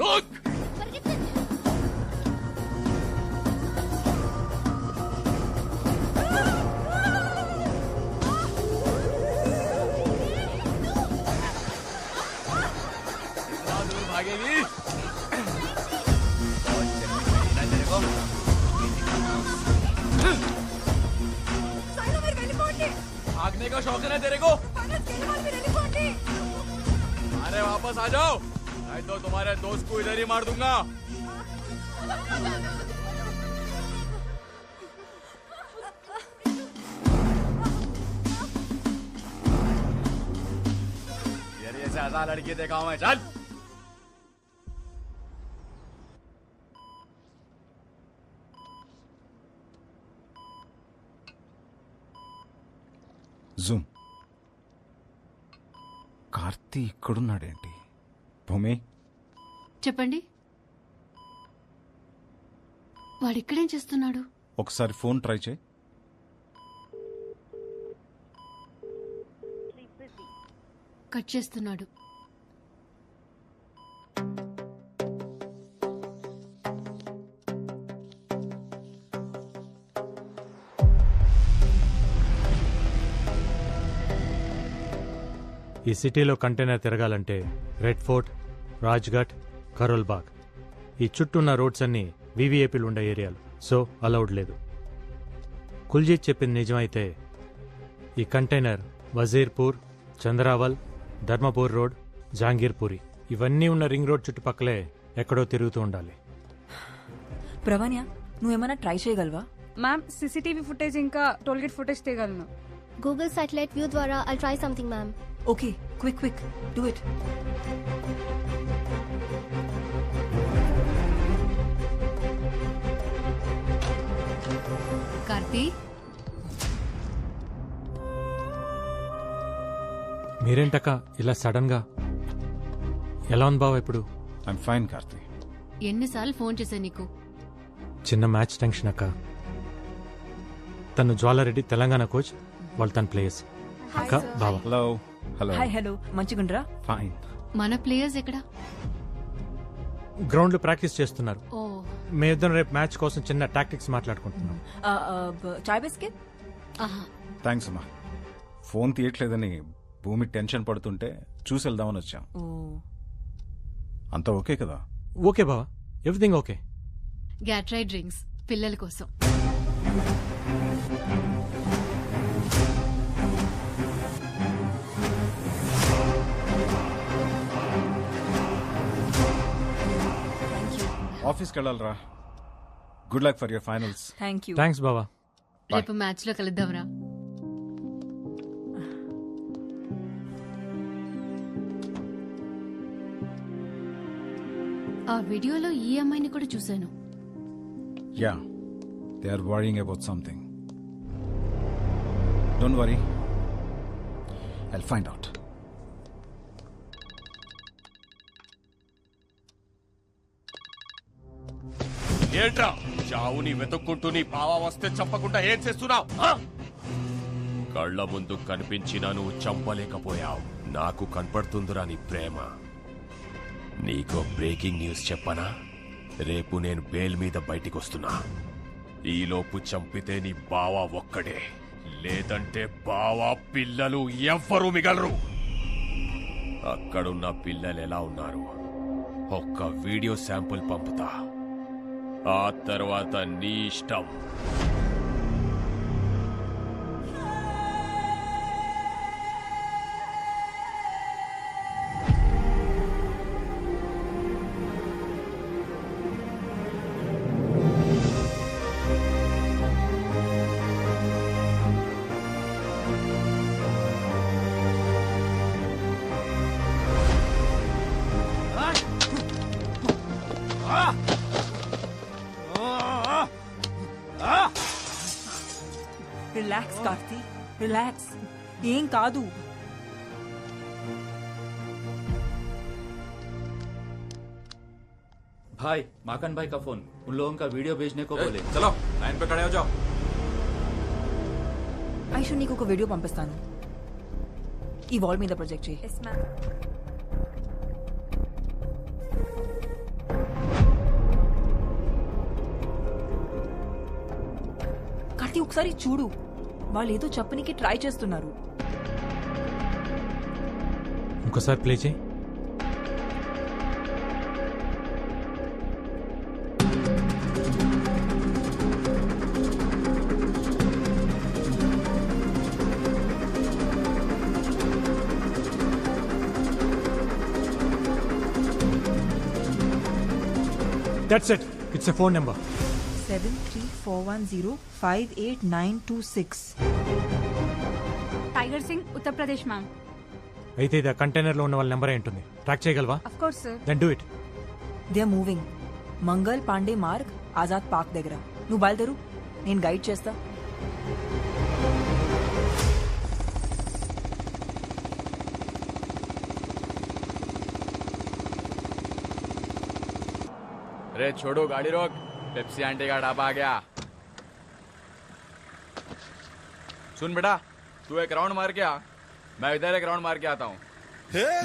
रुक। कितना दूर भागेगी? भागने का शौक है तेरे को? अरे वापस आ जाओ, नहीं तो तुम्हारे दोस्त को इधर ही मार दूंगा। ये से आजा लड़की देखा हूं मैं, चल। జూమ్. కార్తీ ఇక్కడున్నాడేంటి? భూమి, చెప్పండి. వాడు ఇక్కడేం చేస్తున్నాడు? ఒకసారి ఫోన్ ట్రై చేయి. కట్ చేస్తున్నాడు. ఈ సిటీలో కంటైనర్ తిరగాలంటే రెడ్ ఫోర్ట్, రాజ్ఘాట్, కరోల్ బాగ్ ఈ చుట్టూన్న రోడ్స్ అన్నీ వీవీఐపీలు ఉండే ఏరియాలు, సో అలౌడ్ లేదు. కుల్జీత్ చెప్పింది నిజమైతే ఈ కంటైనర్ వజీర్పూర్, చంద్రావల్, ధర్మపూర్ రోడ్, జాంగీర్పూరి ఇవన్నీ ఉన్న రింగ్ రోడ్ చుట్టుపక్కలే ఎక్కడో తిరుగుతూ ఉండాలి. ప్రవణ్య, నువ్వేమైనా ట్రై చేయగలవా? మ్యామ్, సీసీటీవీ ఫుటేజ్ ఇంకా టోల్గేట్ ఫుటేజ్ తీయగలను. గూగుల్ సాటిలైట్ వ్యూ ద్వారా I'll try something ma'am. Okay, quick do it. Karthi, మీరేంటక్క ఇలా సడన్ గా? ఎలా ఉంది బావ ఇప్పుడు? I'm fine Karthi. ఎన్నిసార్లు ఫోన్ చేశా నీకు? చిన్న మ్యాచ్ టెన్షన్ అక్క. తను జ్వాలారెడ్డి తెలంగాణ కోచ్, వాళ్ళు తన ప్లేయర్స్. అక్క బావ. హలో. హలో. హాయ్. హలో, మంచిగుండ్రా? ఫైన్. మన ప్లేయర్స్ ఎక్కడ? గ్రౌండ్ లో ప్రాక్టీస్ చేస్తున్నారు. ఓ, మేమిద్దరం రేపు మ్యాచ్ కోసం చిన్న టాక్టిక్స్ మాట్లాడుకుంటున్నాం. చాయ్ బిస్కెట్? థ్యాంక్స్ అమ్మా. ఫోన్ తీయట్లేదని భూమి టెన్షన్ పడుతుంటే చూసి వెళ్దామని వచ్చాం. అంతా ఓకే కదా? ఓకే బావా, ఎవ్రీథింగ్ ఓకే. గ్యాట్రై డ్రింక్స్ పిల్లల కోసం. ఆఫీస్కి వెళ్ళాలరా. Good luck for your finals. Thank you. Thanks బావా. రేపు మ్యాచ్ లో కలుద్దాంరా. ఆ వీడియోలో ఈ అమ్మాయిని కూడా చూశాను. Yeah, they are worrying about something. Don't worry, I'll find out. ఏంట్రా చావుని వెతుక్కుంటూ నీ బావ వస్తే చంపకుండా ఏం చేస్తున్నావు? కళ్ళ ముందు కనిపించినా నువ్వు చంపలేకపోయావు. నాకు కనపడుతుందిరా నీ ప్రేమ. నీకో బ్రేకింగ్ న్యూస్ చెప్పనా? రేపు నేను బెయిల్ మీద బయటికొస్తున్నా. ఈలోపు చంపితే నీ బావ ఒక్కడే, లేదంటే బావ పిల్లలు ఎవ్వరూ మిగలరు. అక్కడున్న పిల్లలు ఎలా ఉన్నారు ఒక్క వీడియో శాంపుల్ పంపుతా. ఆ తర్వాత నీ ఇష్టం. Relax Karthi, relax. ఏం కాదు. भाई माकन भाई का फोन, उन लोगों का वीडियो भेजने को बोले. चलो लाइन पे खड़े हो जाओ. ఐషు నీకు ఒక వీడియో పంపిస్తాను. ఈ వాల్ మీద ప్రొజెక్ట్ చేయి. కార్తీ ఒకసారి చూడు, వాళ్ళు ఏదో చెప్పనికి ట్రై చేస్తున్నారు. ఇంకోసారి ప్లే చేయి. That's it. It's a phone number. 7341058926. Tiger Singh Uttar Pradesh ma'am. అయితే ఇది కంటైనర్ లో ఉన్న వాళ్ళ నెంబర్ ఉంటుంది. ట్రాక్ చేయగలవా? Of course sir. Then do it. They are moving. Mangal Pandey Marg Azad park దగ్గర. నువ్వు బయలుదేరు, నేను గైడ్ చేస్తా. अरे छोड़ो गाड़ी रोक. पेप्सी आंटी का ढाबा आ गया. सुन बेटा, तू एक राउंड मार के आ, मैं इधर एक राउंड मार के आता हूँ.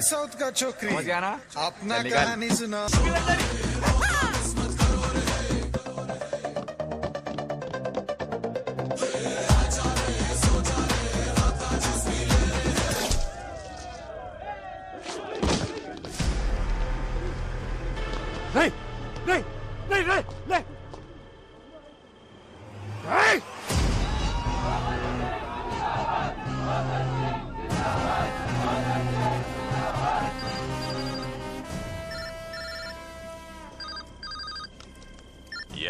साउथ का छोकरी समझ गया ना? अपना चल निकल. कहानी सुना. नहीं नहीं नहीं नहीं नहीं नहीं.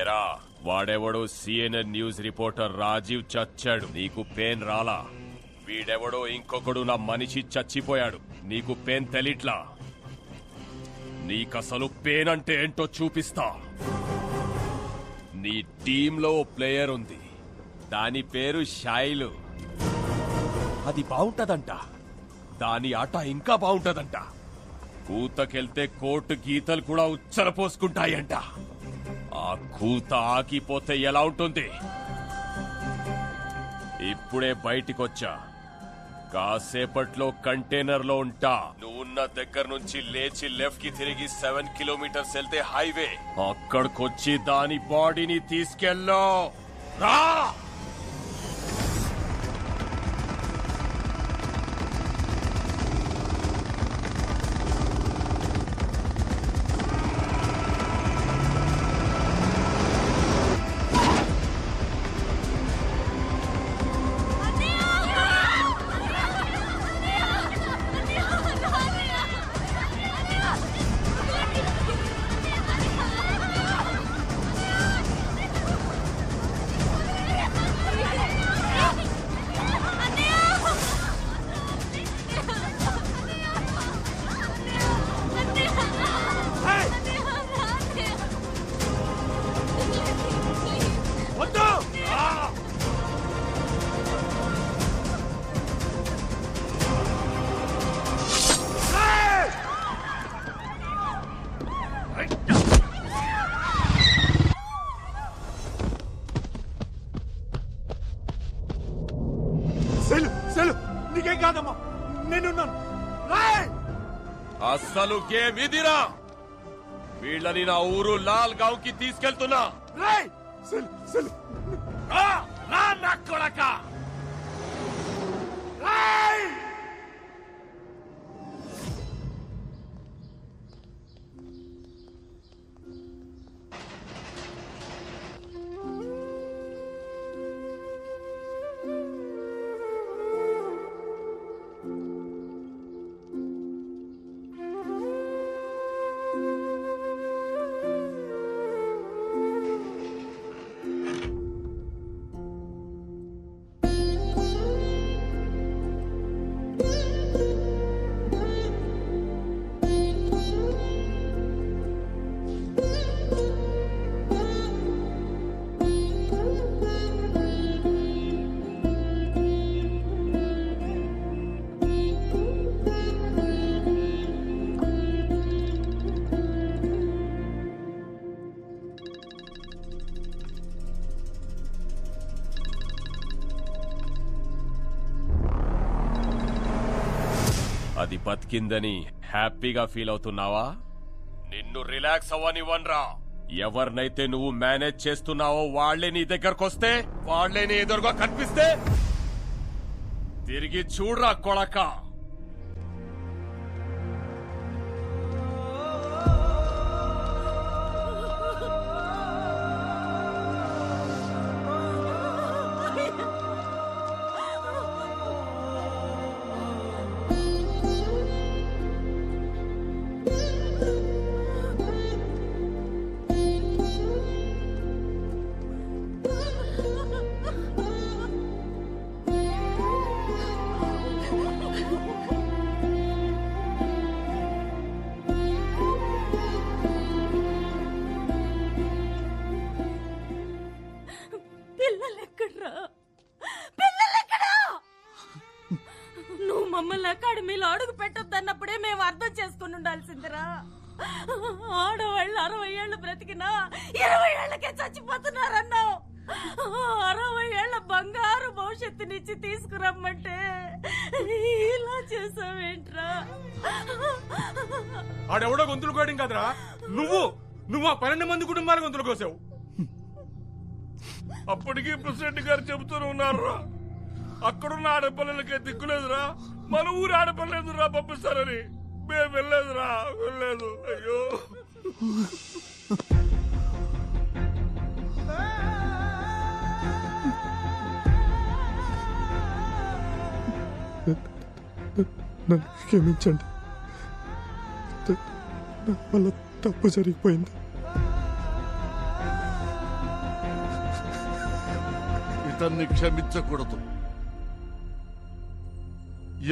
ఎరా వాడెవడో సిఎన్ఎన్ న్యూస్ రిపోర్టర్ రాజీవ్ చచ్చాడు, నీకు పెయిన్ రాలా? వీడెవడో ఇంకొకడు నా మనిషి చచ్చిపోయాడు, నీకు పెయిన్ తెలిట్లా? నీకసలు పెయిన్ అంటే ఏంటో చూపిస్తా. నీ టీంలో ఓ ప్లేయర్ ఉంది, దాని పేరు షైలు. అది బాగుంటదంట, దాని ఆట ఇంకా బాగుంటదంట. కూతకెళ్తే కోర్టు గీతలు కూడా ఉచ్చరపోసుకుంటాయంట. ఆ కూత ఆగిపోతే ఎలా ఉంటుంది? ఇప్పుడే బయటికొచ్చా, కాసేపట్లో కంటైనర్ లో ఉంటా. నువ్వున్న దగ్గర నుంచి లేచి లెఫ్ట్ కి తిరిగి 7 కిలోమీటర్స్ వెళ్తే హైవే. అక్కడికొచ్చి దాని బాడీని తీసుకెళ్ళో రా. నీకేం కాదమ్మా, నేనున్నాను. అస్సలు గేమ్ ఇదిరా. వీళ్ళని నా ఊరు లాల్ గావ్ కి తీసుకెళ్తున్నా. నా కొడక అది బతికిందని హ్యాపీగా ఫీల్ అవుతున్నావా? నిన్ను రిలాక్స్ అవ్వనివ్వనరా. ఎవరినైతే నువ్వు మేనేజ్ చేస్తున్నావో వాళ్లే నీ దగ్గరకొస్తే, వాళ్లే నీ ఎదురుగా కనిపిస్తే తిరిగి చూడరా కొడక. పిల్లలెక్కడ్రా? పిల్లలెక్కడా? నువ్వు మమ్మల్ని అకాడమీలో అడుగు పెట్టొద్దన్నప్పుడే మేము అర్థం చేసుకుని ఉండాల్సిందిరా. ఆడవాళ్ళు 60 ఏళ్ళు బ్రతికినా 20 ఏళ్లకే చచ్చిపోతున్నారన్నావు. 60 ఏళ్ల బంగారు భవిష్యత్తునిచ్చి తీసుకురమ్మంటే ఇలా చేసావేంట్రా? ఆడెవడో గొంతులు కోయడం కదరా, నువ్వు ఆ 12 మంది కుటుంబాల గొంతులు కోసావు. అప్పటికీ ప్రెసిడెంట్ గారు చెబుతూనే ఉన్నారా, అక్కడున్న ఆడపిల్లలకే దిక్కులేదురా, మన ఊరు ఆడపిల్లలేదురా పంపిస్తారని. మేము వెళ్ళలేదురా, వెళ్ళలేదు. అయ్యో నన్ను క్షమించండి, నా వల్ల తప్పు జరిగిపోయింది. ఇతన్ని క్షమించకూడదు.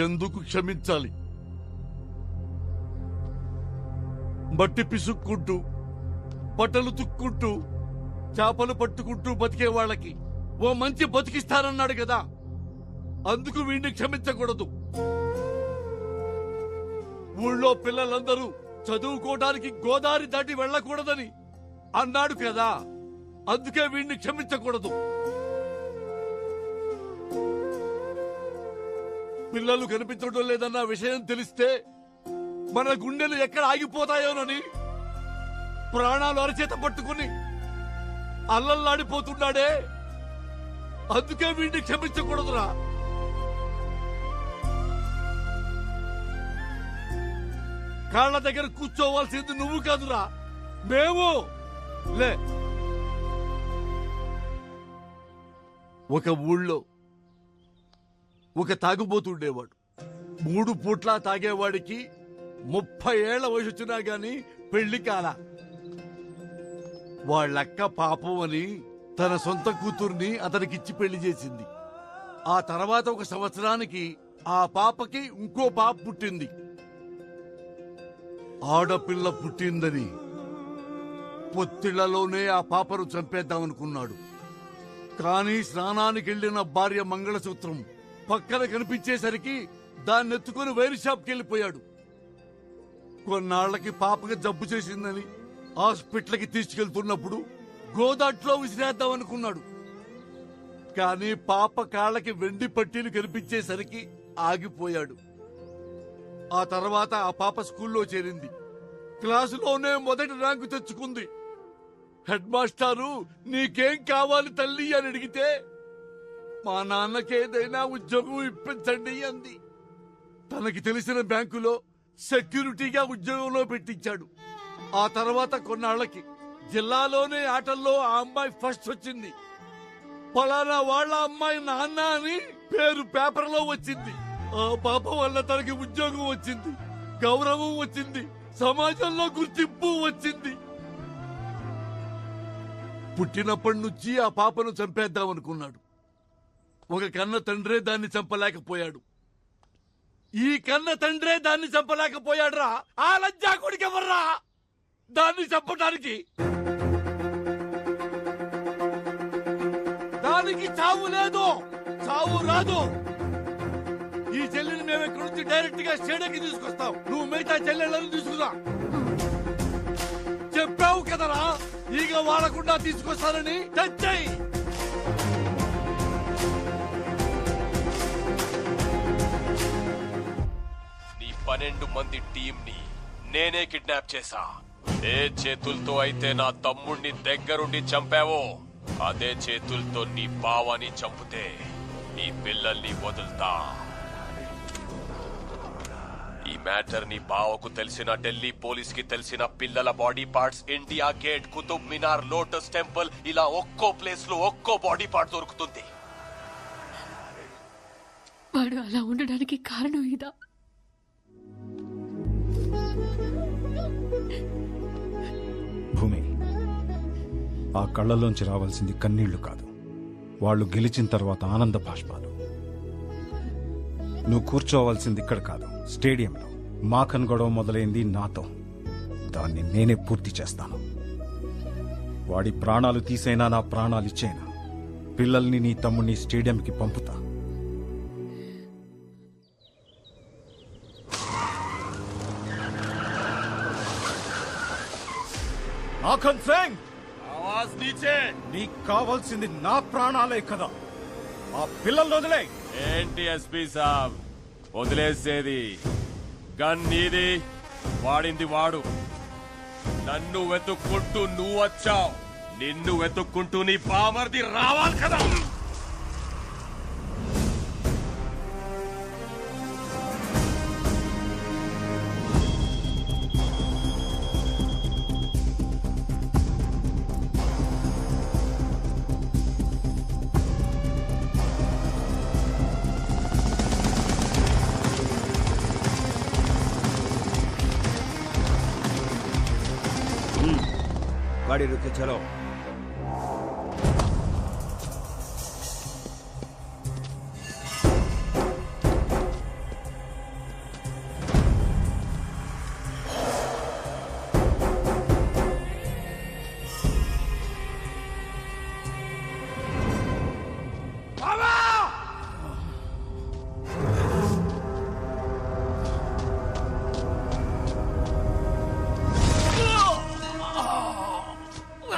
ఎందుకు క్షమించాలి? మట్టి పిసుక్కుంటూ, బట్టలు తుక్కుంటూ, చేపలు పట్టుకుంటూ బతికే వాళ్ళకి ఓ మంచి బతికిస్తానన్నాడు కదా, అందుకు వీడిని క్షమించకూడదు. ఊళ్ళో పిల్లలందరూ చదువుకోవడానికి గోదావరి దాటి వెళ్ళకూడదని అన్నాడు కదా, అందుకే వీడిని క్షమించకూడదు. పిల్లలు కనిపించడం లేదన్న విషయం తెలిస్తే మన గుండెలు ఎక్కడ ఆగిపోతాయోనని ప్రాణాలు అరచేత పట్టుకుని అల్లల్లాడిపోతున్నాడే, అందుకే వీడిని క్షమించకూడదురా. కాళ్ళ దగ్గర కూర్చోవాల్సింది నువ్వు కాదురా, మేము. లే, ఒక ఊళ్ళో ఒక తాగుబోతుండేవాడు. 3 పూట్లా తాగేవాడికి 30 ఏళ్ల వయసు వచ్చినా గాని పెళ్లి కాల. వాళ్ళక్క పాపం అని తన సొంత కూతుర్ని అతనికిచ్చి పెళ్లి చేసింది. ఆ తర్వాత 1 సంవత్సరానికి ఆ పాపకి ఇంకో పాప పుట్టింది. ఆడపిల్ల పుట్టిందని పొత్తిళ్లలోనే ఆ పాపను చంపేద్దామనుకున్నాడు. కానీ స్నానానికి వెళ్లిన భార్య మంగళసూత్రం పక్కన కనిపించేసరికి దాన్ని ఎత్తుకుని వైర్ షాప్కి వెళ్ళిపోయాడు. కొన్నాళ్లకి పాపకి జబ్బు చేసిందని హాస్పిటల్కి తీసుకెళ్తున్నప్పుడు గోదాట్లో విసిరేద్దామనుకున్నాడు. కానీ పాప కాళ్ళకి వెండి పట్టీలు కనిపించేసరికి ఆగిపోయాడు. ఆ తర్వాత ఆ పాప స్కూల్లో చేరింది. క్లాసులోనే మొదటి ర్యాంకు తెచ్చుకుంది. హెడ్ మాస్టారు నీకేం కావాలి తల్లి అని అడిగితే మా నాన్నకేదైనా ఉద్యోగం ఇప్పించండి అంది. తనకి తెలిసిన బ్యాంకులో సెక్యూరిటీగా ఉద్యోగంలో పెట్టించాడు. ఆ తర్వాత కొన్నాళ్లకి జిల్లాలోనే ఆటల్లో ఆ అమ్మాయి ఫస్ట్ వచ్చింది. పలానా వాళ్ళ అమ్మాయి నాన్న అని పేరు పేపర్లో వచ్చింది. ఆ పాప వల్ల తనకి ఉద్యోగం వచ్చింది, గౌరవం వచ్చింది, సమాజంలో గుర్తింపు వచ్చింది. పుట్టినప్పటి నుంచి ఆ పాపను చంపేద్దామనుకున్నాడు. ఒక కన్న తండ్రే దాన్ని చంపలేకపోయాడు. ఈ కన్న తండ్రే దాన్ని చంపలేకపోయాడురా. ఆ లజ్జాకుడికి ఎవర్రా దాన్ని చంపడానికి? దానికి చావు లేదు, చావు రాదు. ఈ చెల్లిని మేము ఇక్కడి నుంచి డైరెక్ట్ గా స్టేడియంకి తీసుకొస్తాం. నువ్వు మిగతా చెల్లెళ్ళని తీసుకురా. చెప్పావు కదరా ఈగ వాడకుండా తీసుకొస్తానని. తెచ్చాయి. నీ 12 మంది టీంని నేనే కిడ్నాప్ చేశా. ఏ చేతులతో అయితే నా తమ్ముణ్ణి దగ్గరుండి చంపావో అదే చేతులతో నీ బావని చంపితే నీ పిల్లల్ని వదులుతా. ఈ మ్యాటర్ నీ బావకు తెలిసిన, ఢిల్లీ పోలీస్ కి తెలిసిన, పిల్లల body parts India gate, Qutub Minar, lotus temple ఇలా ఒక్కో ప్లేస్ లో ఒక్కో బాడీ పార్ట్ దొరుకుతుంది. వాడు అలా ఉండడానికి కారణం ఇదా? భూమి, ఆ కళ్ళలోంచి రావాల్సింది కన్నీళ్లు కాదు, వాళ్ళు గెలిచిన తర్వాత ఆనంద బాష్పాలు. నువ్వు కూర్చోవాల్సింది ఇక్కడ కాదు, స్టేడియంలో. మాఖన్ గొడవ మొదలైంది నాతో, దాన్ని నేనే పూర్తి చేస్తాను. వాడి ప్రాణాలు తీసైనా నా ప్రాణాలు ఇచ్చేనా పిల్లల్ని నీ తమ్ముడిని స్టేడియంకి పంపుతా. మాఖన్ సింగ్, ఆవాజ్ నీచే. నీకు కావాల్సింది నా ప్రాణాలే కదా, ఆ పిల్లల్ని వదిలే. ఏంటి ఎస్పీ సాబ్ వదిలేసేది? గన్ నీది, వాడింది వాడు. నన్ను వెతుక్కుంటూ నువ్వు వచ్చావు, నిన్ను వెతుక్కుంటూ నీ బామర్ది రావాలి కదా. गाड़ी रुके, चलो.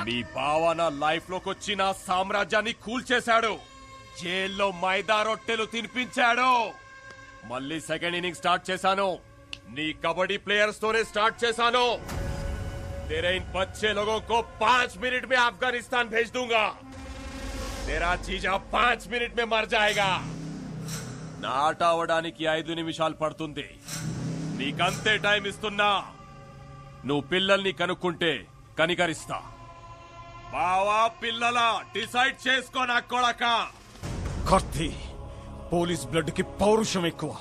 నీ బావ నా లైఫ్ లోకి వచ్చి నా సామ్రాజ్యాన్ని కూల్చేశాడు. జైల్లో మైదా రొట్టెలు తినిపించాడు. మళ్ళీ సెకండ్ ఇన్నింగ్ స్టార్ట్ చేశాను. నీ కబడ్డీ ప్లేయర్స్ తోనే స్టార్ట్ చేశాను. तेरे इन बच्चे लोगों को 5 मिनट में अफगानिस्तान भेज दूंगा. तेरा जीजा 5 मिनट में मर जाएगा. నాట అవడానికి 5 నిమిషాలు పడుతుంది. నీకంతే టైం ఇస్తున్నా. నువ్వు పిల్లల్ని కనుక్కుంటే కనికరిస్తా. బావా పిల్లల డిసైడ్ చేసుకో నా కొడక. కార్తీ, పోలీస్ బ్లడ్ కి పౌరుషం ఎక్కువ.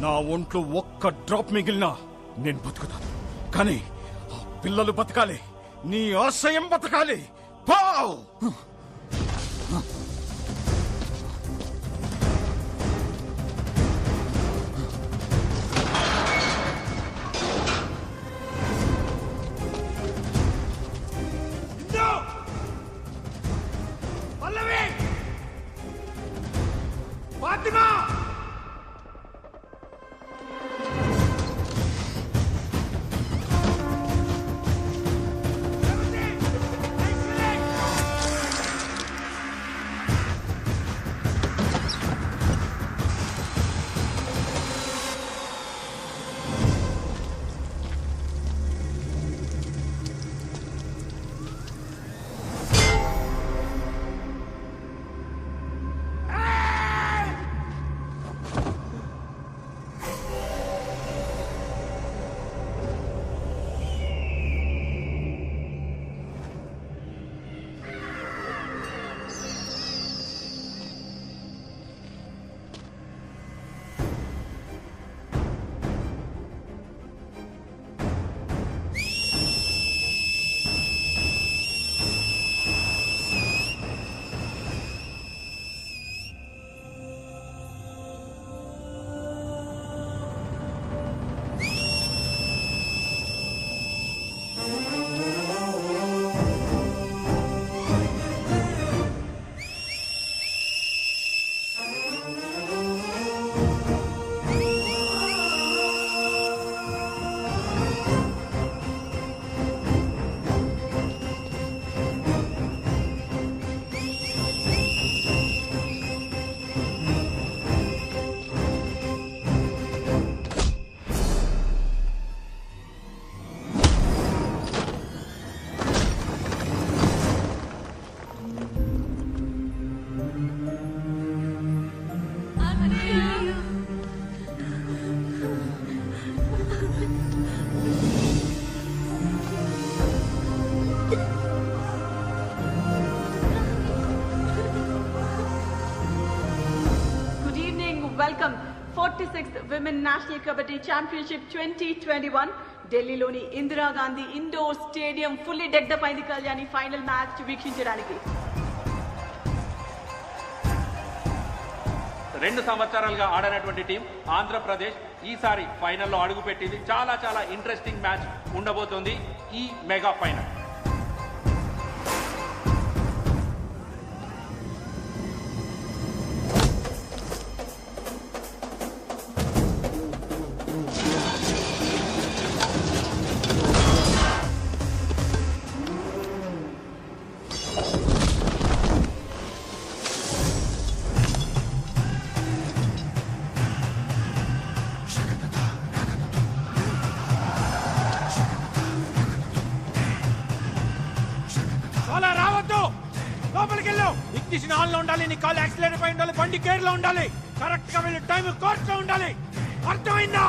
నా ఒంట్లో ఒక్క డ్రాప్ మిగిలినా నేను బతుకుతాను, కానీ ఆ పిల్లలు బతకాలి, నీ ఆశయం బతకాలి. Pav! Fatima! Women National Kabaddi Championship 2021 ఢిల్లీలోని ఇందిరాగాంధీ ఇండోర్ స్టేడియం ఫుల్లీ డెక్డప్ అయింది కళ్యాణి ఫైనల్ మ్యాచ్ వీక్షించడానికి. 2 సంవత్సరాలుగా ఆడనటువంటి టీం ఆంధ్రప్రదేశ్ ఈసారి ఫైనల్లో అడుగుపెట్టింది. చాలా చాలా ఇంట్రెస్టింగ్ మ్యాచ్ ఉండబోతోంది ఈ మెగా ఫైనల్. ఇగ్నిషన్ ఆన్ లో ఉండాలి, నీ కాల్ యాక్సిలేటర్ పై ఉండాలి, బండి గేర్ లో ఉండాలి, కరెక్ట్ గా వెళ్ళి టైం కోర్స్ లో ఉండాలి. అర్థమైందా?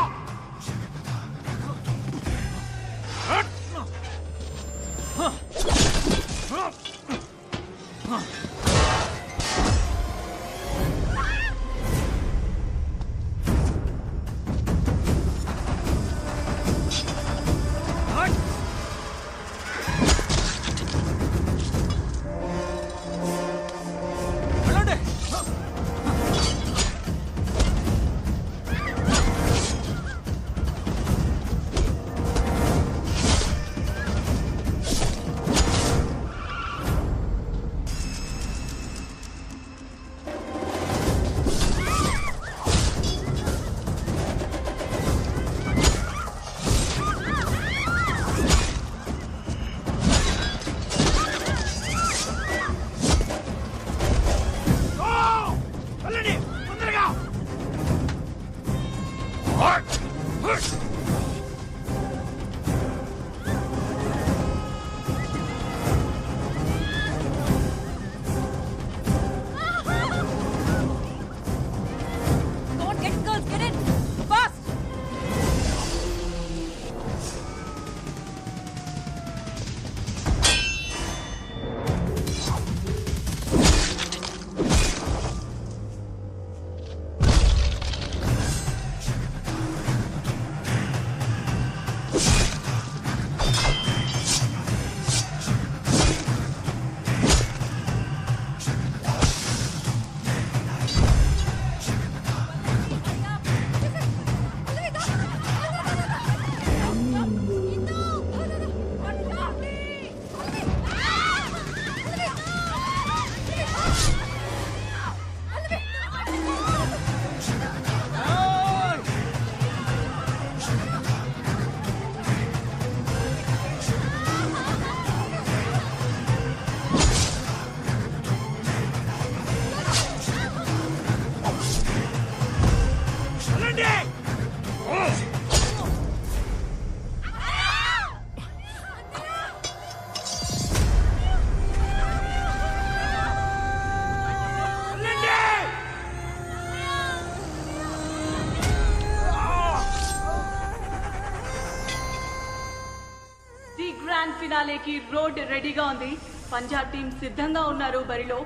గ్రాండ్ ఫినాలేకి రోడ్ రెడీగా ఉంది. పంజాబ్ టీం సిద్ధంగా ఉన్నారు బరిలో.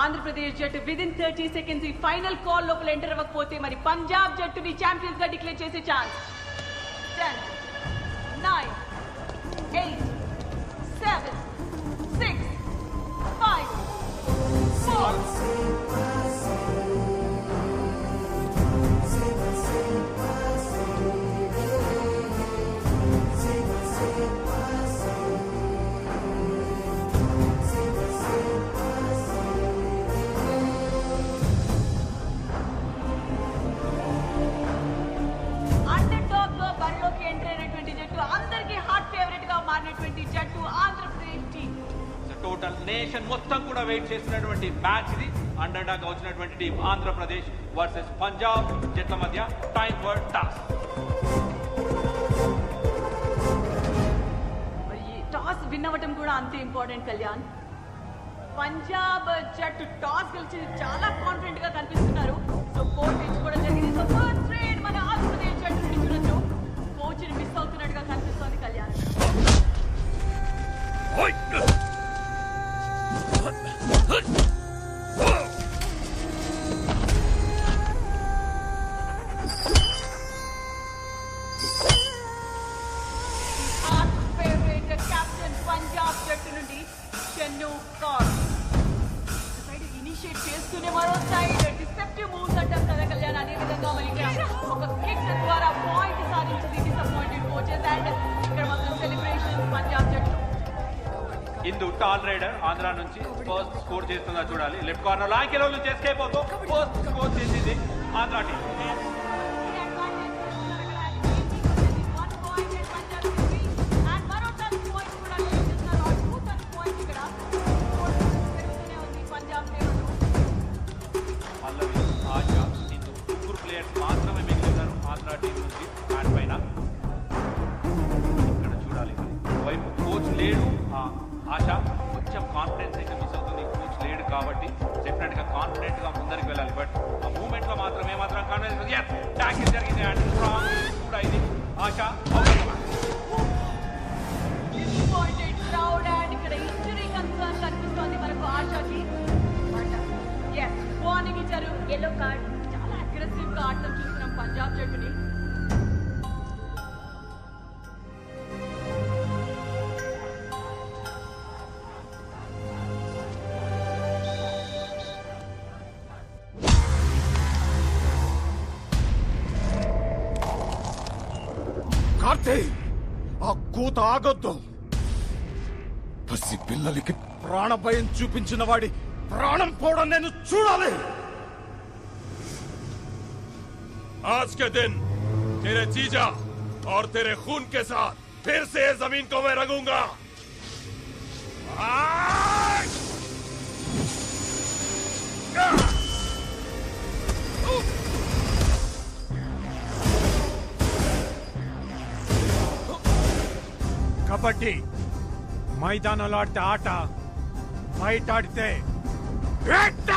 ఆంధ్రప్రదేశ్ జట్టు విదిన్ 30 సెకండ్స్ ఈ ఫైనల్ కాల్ లోపల ఎంటర్ అవ్వకపోతే మరి పంజాబ్ జట్టుని ఛాంపియన్స్ గా డిక్లేర్ చేసే ఛాన్స్. 10 9 8 7 6 5 4 టోటల్ నేషన్ మొత్తం కూడా వెయిట్ చేస్తున్నటువంటి మ్యాచ్ ఇది. అండర్ డాగ్ వచ్చినటువంటి టీం ఆంధ్రప్రదేశ్ వర్సెస్ పంజాబ్ జట్ల మధ్య time for toss. Toss win అవ్వటం కూడా అంతే ఇంపార్టెంట్ కళ్యాణ్. పంజాబ్ జట్టు టాస్ గెలిచి చాలా కాన్ఫిడెంట్ గా కనిపిస్తున్నారు. సో కోచ్ ఎంచుకోవడం జరిగింది. సో ఫస్ట్ ట్రేడ్ మన ఆంధ్రప్రదేశ్ జట్టు నుండి చూడొచ్చు. కోచ్ ని మిస్ అవుతున్నట్టుగా కనిపిస్తోంది Kalyan. Chennu car side initiate చేస్తూనే మరో సైడ్ డిసెప్టివ్ మూవ్స్ అంటారు కదా కళ్యాణ్. అదే విధంగా మరి ఇక్కడ ఒక కిక్ ద్వారా పాయింట్ సాధించింది డిసప్పాయింటెడ్ కోచెస్. అండ్ ఇక్కడ మాత్రం సెలబ్రేషన్ పంజాబ్ జట్టు. ఇందు టాల్ రైడర్ ఆంధ్ర నుంచి ఫస్ట్ స్కోర్ చేస్తుందా చూడాలి. లెఫ్ట్ కార్నర్ లాంకెలో నుంచి ఎస్కేప్ అవుతూ ఫస్ట్ స్కోర్ చేసింది ఆంధ్ర టీం. పల్లవి, ఆశా, ఇందు ముగ్గురు ప్లేయర్స్ మాత్రమే మిగిలినారు ఆంధ్ర టీం నుంచి బ్యాట్ పైన. ఇక్కడ చూడాలి వైపు కోచ్ లేడు. ఆశ కొంచెం కాన్ఫిడెన్స్ అయితే మిస్ అవుతుంది. కోచ్ లేడు కాబట్టి డెఫినెట్ గా కాన్ఫిడెంట్ గా ముందరికి వెళ్ళాలి. బట్ ఆ మూమెంట్ లో మాత్రం ఏమాత్రం కాన్ఫిడెన్స్ ట్యాకింగ్ జరిగింది. అండ్ స్ట్రాంగ్ కూడా ఇది ఆశ. డిసప్పాయింటెడ్ క్రౌడ్ అండ్ ఇక్కడ ఇంజరీ కన్సర్న్ కనిపిస్తోంది మనకు ఆశకి. వార్నింగ్ ఇచ్చారు, ఎల్లో కార్డ్. చాలా అగ్రెసివ్ గా ఆడటం చూస్తున్నాం పంజాబ్ జట్టుని. కార్తీ, ఆ కూత ఆగొద్దు. పసి పిల్లలకి ప్రాణభయం చూపించిన వాడి ప్రాణం పోవడం నేను చూడాలి. आज के दिन तेरे जीजा और तेरे खून के साथ फिर से जमीन को मैं रंगूंगा. కబడ్డీ మైదానంలో ఆడితే ఆట, బయట ఆడితే వేట.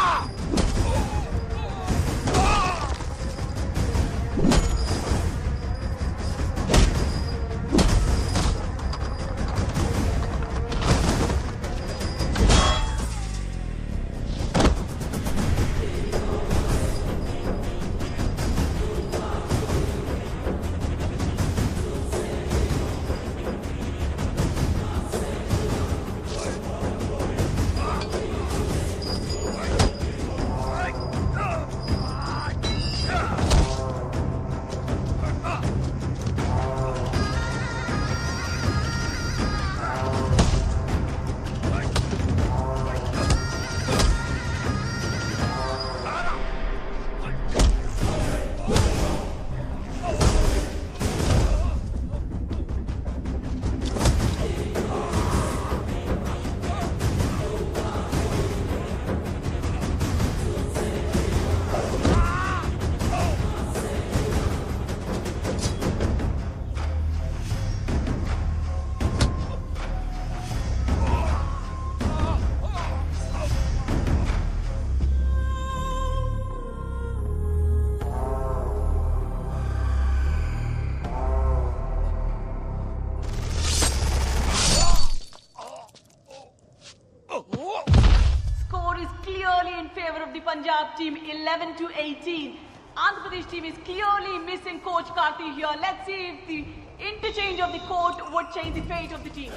Punjab team 11-18. Andhra Pradesh team is clearly missing coach Karthi here. Let's see if the interchange of the court would change the fate of the team.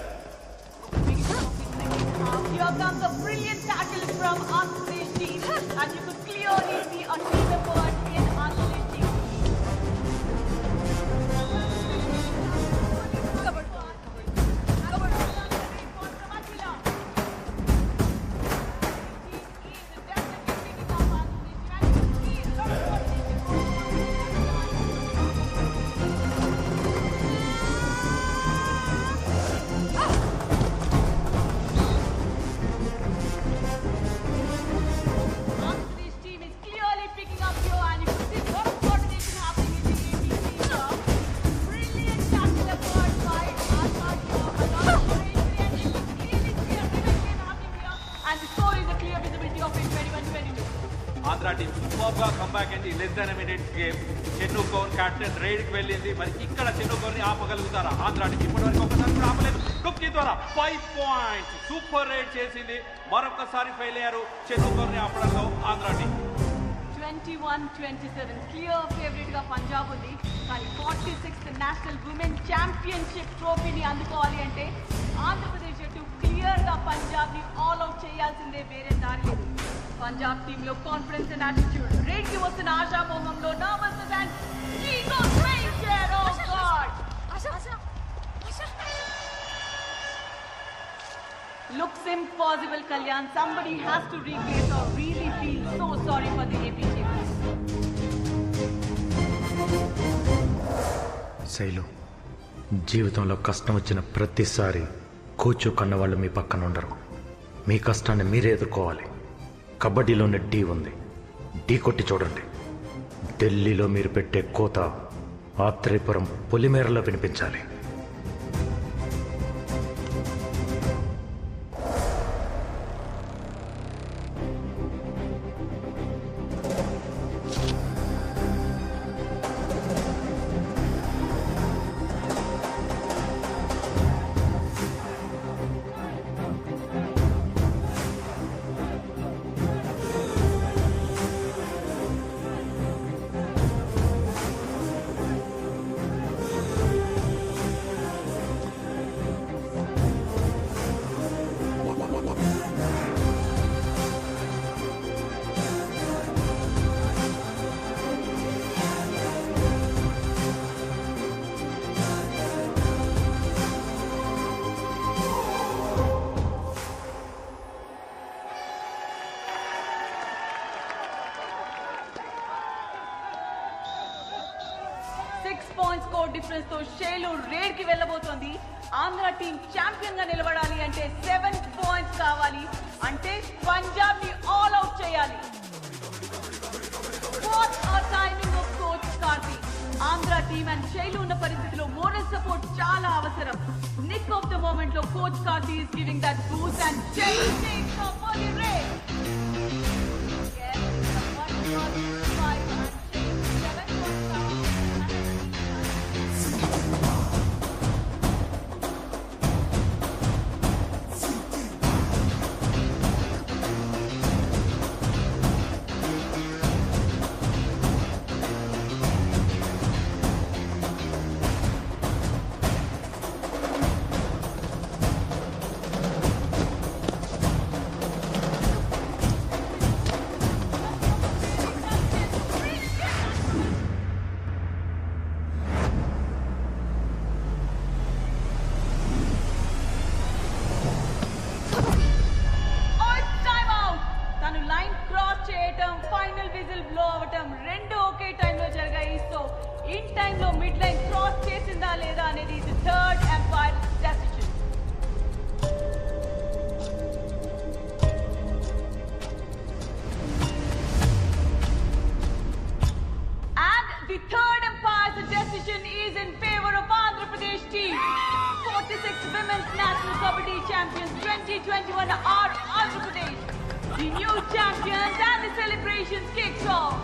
Here comes a brilliant tackle from Andhra Pradesh team, and you could clearly see a team effort in Andhra Pradesh team. Andhra team super గా comeback అయింది. Less than minutes game. Chennu Kaur captain raid కి వెళ్ళింది. మరి ఇక్కడ చెన్ను కౌర్ ని ఆపగలుగుతారా Andhra team? ఇప్పటివరకు ఒకసారి కూడా ఆపలేదు. టుక్కి ద్వారా 5 పాయింట్స్ సూపర్ రైడ్ చేసింది. మరొకసారి ఫెయిల్ అయ్యారు చెన్ను కౌర్ ని ఆపడంలో ఆంధ్ర టీం. 21-27 క్లియర్ ఫేవరెట్ గా పంజాబ్ ఉంది. కానీ 46th నేషనల్ ఉమెన్ ఛాంపియన్షిప్ ట్రోఫీని అందుకోవాలి అంటే ఆంధ్రప్రదేశ్ జట్టు క్లియర్ క్లియర్ గా పంజాబ్ ని ఆల్ అవుట్ చేయాల్సిందే, వేరే దారి లేదు. పంజాబ్ టీమ్ లో కాన్ఫిడెన్స్ అండ్ యాటిట్యూడ్, రేడ్ కి వస్తున్న ఆశా మోహంలో nervousness and ego strength. Oh god, looks impossible. Kalyan, somebody has to replace or really feel so sorry for the AP team. Shailu, జీవితంలో కష్టం వచ్చిన ప్రతిసారి కూర్చో కన్నవాళ్ళు మీ పక్కన ఉండరు. మీ కష్టాన్ని మీరే ఎదుర్కోవాలి. కబడ్డీలోనే ఢీ ఉంది, ఢీ కొట్టి చూడండి. ఢిల్లీలో మీరు పెట్టే కోత ఆత్రేయపురం పొలిమేరలో వినిపించాలి. డిఫరెన్స్ తో షేలు రేడ్ కి వెళ్ళబోతోంది. ఆంధ్ర టీం ఛాంపియన్ గా నిలబడాలి అంటే 7 పాయింట్స్ కావాలి. అంటే పంజాబ్ ని ఆల్ అవుట్ చేయాలి. What a timing of coach Karthi. Andhra team and షేలు ఉన్న పరిస్థితిలో మోరల్ సపోర్ట్ చాలా అవసరం. నిక్ ఆఫ్ ద మూమెంట్ లో coach Karthi is giving that boost and షేలు takes off for the raid. Champions 2021 are Andhra Pradesh. The new champions and the celebrations kicks off.